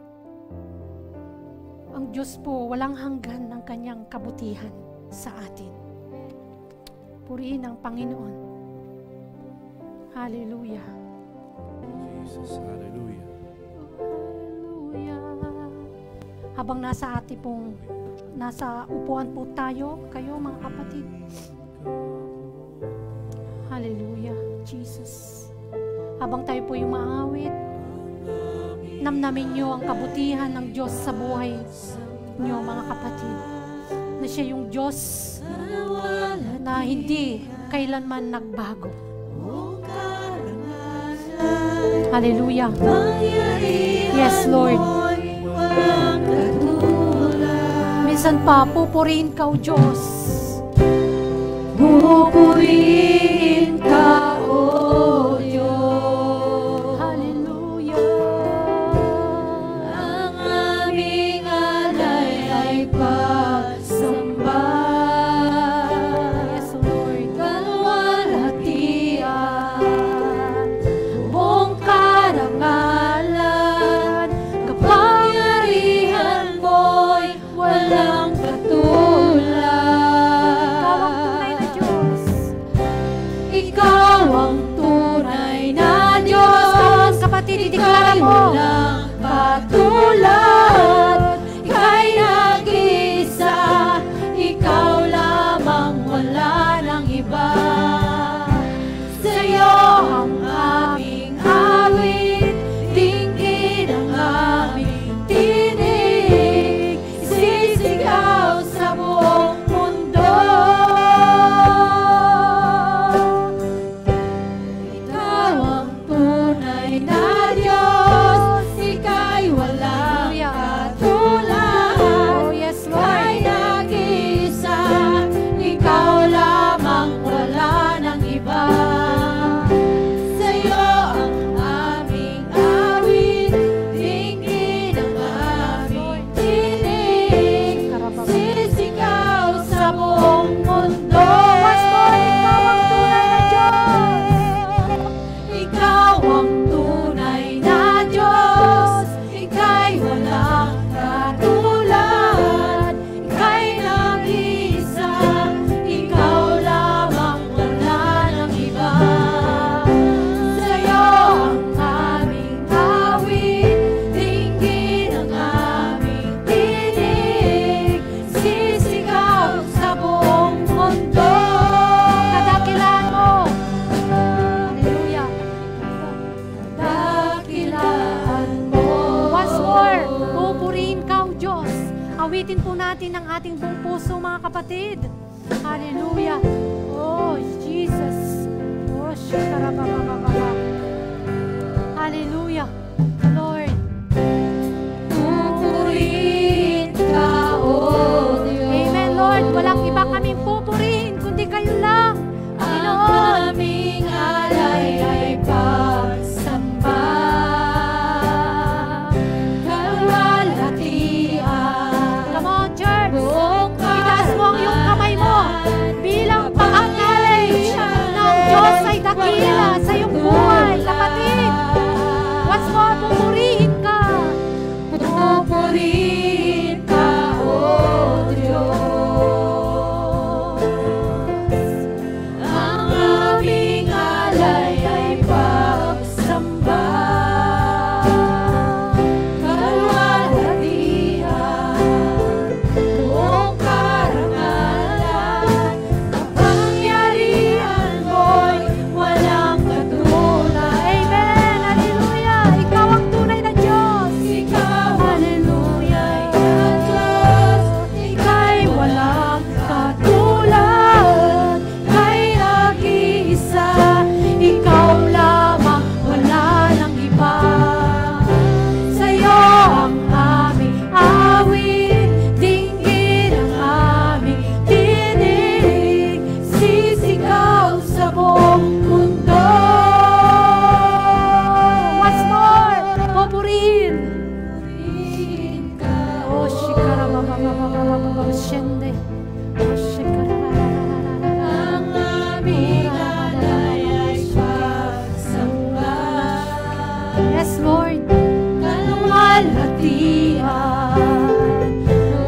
Ang Diyos po, walang hanggan ng kanyang kabutihan sa atin. Purihin ang Panginoon. Hallelujah. Jesus, hallelujah. Hallelujah. Habang nasa upuan po tayo, kayo mga kapatid. Hallelujah, Jesus. Habang tayo po yung maawit, namnamin nyo ang kabutihan ng Diyos sa buhay nyo, mga kapatid. Na siya yung Diyos na hindi kailanman nagbago. Hallelujah. Yes, Lord. Minsan pa, pupurihin ka, O Diyos. Pupurihin ka, O Diyos. Hallelujah. Ang aming alay ay pagsamba. Yes, Lord. Kalwalhatian, buong karangalan, kapangyarihan mo'y walang Ikaw ang tunay na Diyos. Kapatid, ideklara mo. Walang katulad. Ika'y nag-iisa. Ikaw lamang, wala nang iba. Sa'yo ang aming awit. Dinggin ang aming tinig. Isisigaw sa buong mundo. Awitin po natin ang ating buong puso, mga kapatid. Hallelujah. Oh, Jesus. Oh, shakarababababa. Hallelujah. Lord. Pupurihin ka, oh Diyos. Amen, Lord. Walang iba kaming pupurihin, kundi kayo lang. Panginoon. Ang aming alay ay pagsamba. Itaas mo ang iyong kamay mo bilang pag-acknowledge ng Diyos ay dakila sa iyong buhay, kapatid. Once more, pupurihin ka. Pupurihin ka, O Diyos. Ang aming alay ay pagsamba. Hallelujah. Ang aming alay ay pagsamba. Yes, Lord. Kaluwalhatian,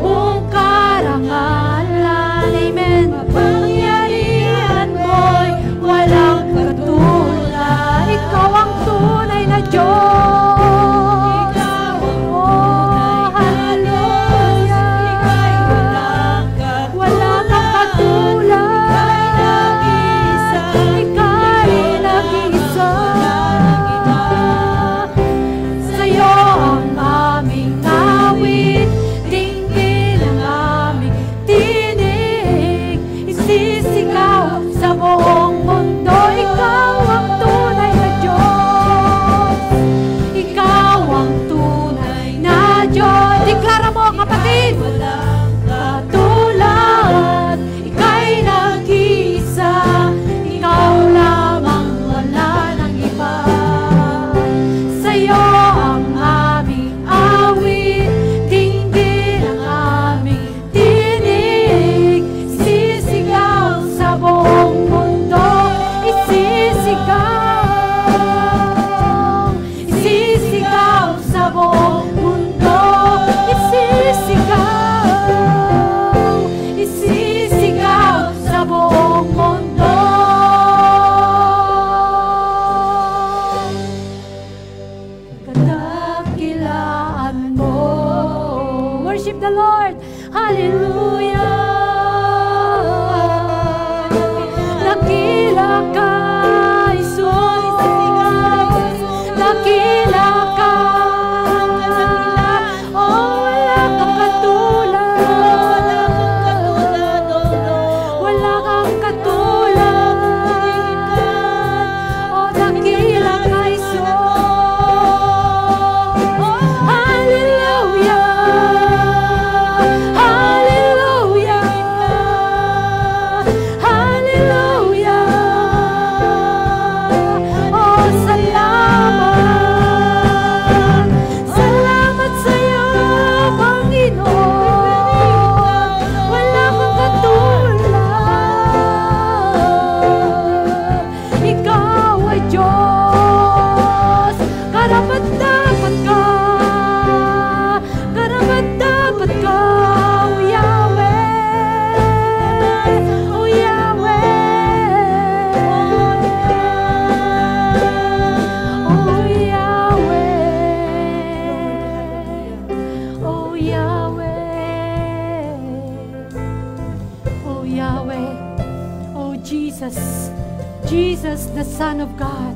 buong karangalan, amen. Mapangyarihan mo'y walang katulad. Ikaw ang tunay na Diyos. Ikaw ang tunay na Diyos. Ika'y walang katulad. Wala kang katulad. Ika'y nag-iisa. Ika'y nag-iisa. Sa'yo ang aming awit, dinggin ang aming tinig. Isisigaw sa buong mundo, ikaw ang tunay na Diyos. Ikaw ang tunay na Diyos. Deklara mo, kapatid. Walang katulad, ika'y nag-iisa. Ikaw lamang, wala nang iba. Sa'yo ang aming awit, dinggin ang aming tinig. Isisigaw sa buong mundo, isisigaw. Isisigaw sa buong mundo, isisigaw. Isisigaw sa buong mundo. Kadakilaan mo. Worship the Lord. Hallelujah. Dakila ka, Jesus. Dakila ka. Oh, wala kang katulad. Wala kang katulad. Oh, dakila ka, Jesus. Hallelujah. Hallelujah. Hallelujah. Oh, salamat. Salamat sa'yo, Panginoon. Wala kang katulad. Ikaw ay Diyos. Karapat-dapat ka. Karapat-dapat ka, O Yahweh. O Yahweh. O Yahweh. O Yahweh. O Yahweh. O Jesus. Jesus, the Son of God.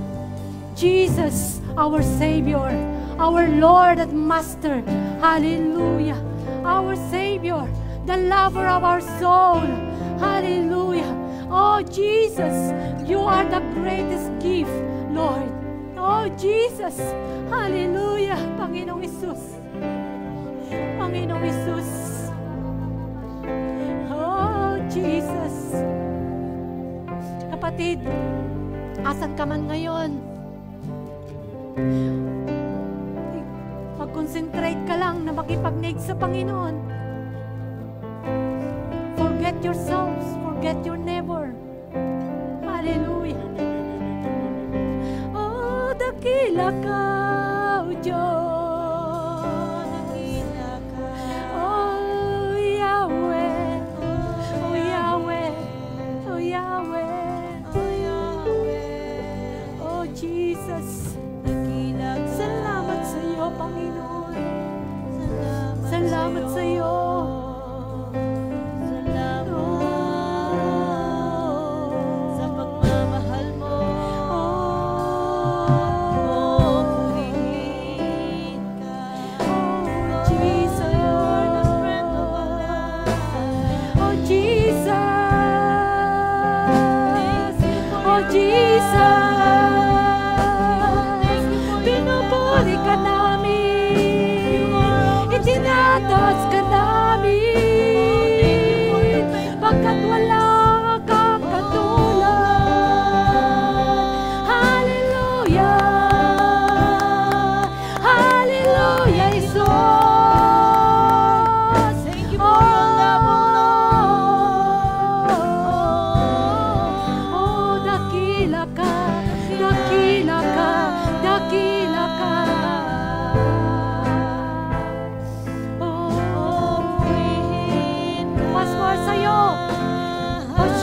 Jesus, our Savior, our Lord and Master. Hallelujah. Our Savior, the lover of our soul. Hallelujah. Oh, Jesus, you are the greatest gift, Lord. Oh, Jesus. Hallelujah. Panginoong Isus. Panginoong Isus. Oh, Jesus. Kapatid, asan ka man ngayon? Mag-concentrate ka lang na makipag-nig sa Panginoon. Forget yourselves, forget your neighbor. Hallelujah. Oh, dakila ka, O Diyos. Dakila ka. Oh, Yahweh. Oh, Yahweh. Oh, Yahweh. Oh, Yahweh. Oh, Jesus. Salamat sa iyo, Panginoon. Salamat sa iyo. Sa pagmamahal mo. Purihin ka. Oh, Jesus. Oh, Jesus. Oh, Jesus. Pinupuri ka namin. Itinatas ka namin. Pagkat wala kang katulad. Hallelujah. Hallelujah, Jesus. Oh,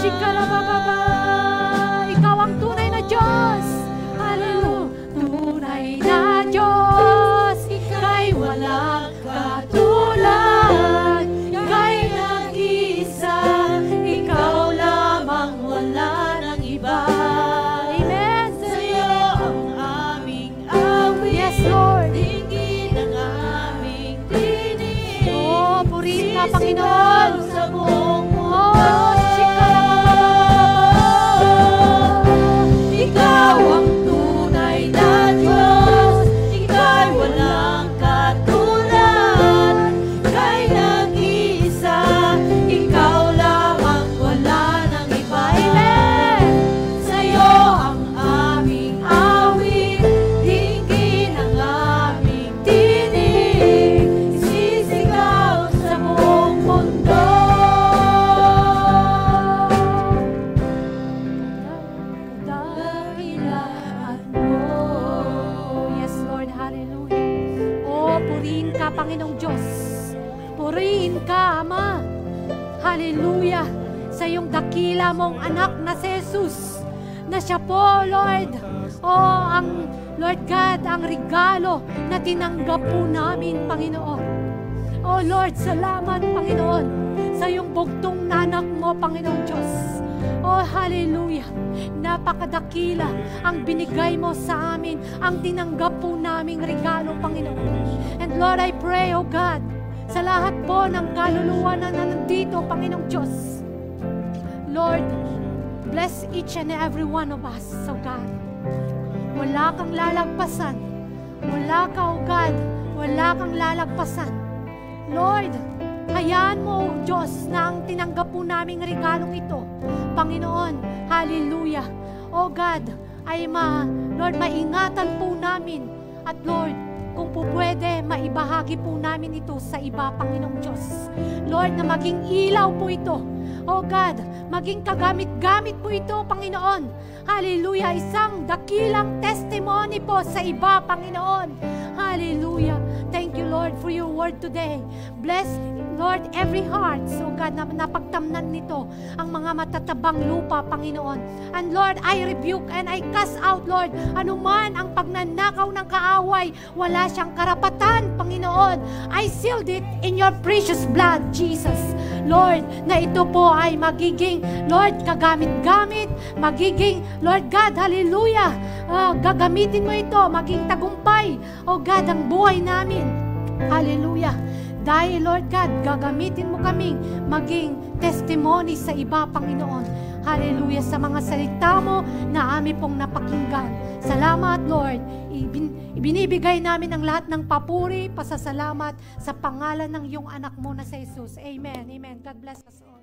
shikarababa. Ikaw ang tunay na Diyos. Hallelujah. Tunay na Diyos, ika'y walang katulad. Ika'y nag-isa, ikaw lamang, wala nang iba. Amen. Sa'yo ang aming awit. Yes, Lord. Dinggin ang aming tinig. Oh, purihin ka, Panginoon. Sa buong mundo. Oh, Ikaw ang tunay na Diyos. Ika'y walang katulad. Ika'y nag-isa. Ikaw lamang, wala nang iba. Amen. Sa'yo ang aming awit. Dinggin ang aming tinig. Isisigaw sa buong mundo. Dakilaan mo. Yes, Lord. Hallelujah. Oh, purihin ka, Panginoong Diyos. Purihin ka, Ama. Hallelujah. Sa iyong dakila mong anak na si Jesus, na siya po, Lord. Oh, ang Lord God, ang regalo na tinanggap po namin, Panginoon. Oh, Lord, salamat, Panginoon, sa iyong bugtong na anak mo, Panginoong Diyos. Oh, hallelujah. Napakadakila ang binigay mo sa amin, ang tinanggap po naming regalo, Panginoon. And Lord, I pray, oh God, sa lahat po ng kaluluwa na nandito, Panginoong Diyos. Lord, bless each and every one of us, oh God. Wala kang lalagpasan. Wala ka, oh God. Wala kang lalagpasan. Lord, hayaan mo, Diyos, na ang tinanggap po naming regalong ito, Panginoon, hallelujah. Oh God, ay Lord, maingatan po namin. At Lord, kung po pwede, maibahagi po namin ito sa iba, Panginoong Diyos. Lord, na maging ilaw po ito. Oh God, maging kagamit-gamit po ito, Panginoon. Hallelujah, isang dakilang testimony po sa iba, Panginoon. Hallelujah. Thank you, Lord, for your word today. Bless, Lord, every heart, so God, na napagtamnan nito ang mga matatabang lupa, Panginoon. And Lord, I rebuke and I cast out, Lord, anuman ang pagnanakaw ng kaaway, wala siyang karapatan, Panginoon. I sealed it in your precious blood, Jesus. Lord, na ito po ay magiging, Lord, kagamit-gamit, magiging, Lord God, hallelujah, gagamitin mo ito, maging tagumpay, oh God, ang buhay namin. Hallelujah. Dahil, Lord God, gagamitin mo kaming maging testimony sa iba, Panginoon. Hallelujah, sa mga salita mo na amin pong napakinggan. Salamat, Lord. Ibinibigay namin ang lahat ng papuri, pasasalamat sa pangalan ng iyong anak mo na si Jesus. Amen. Amen. God bless us all.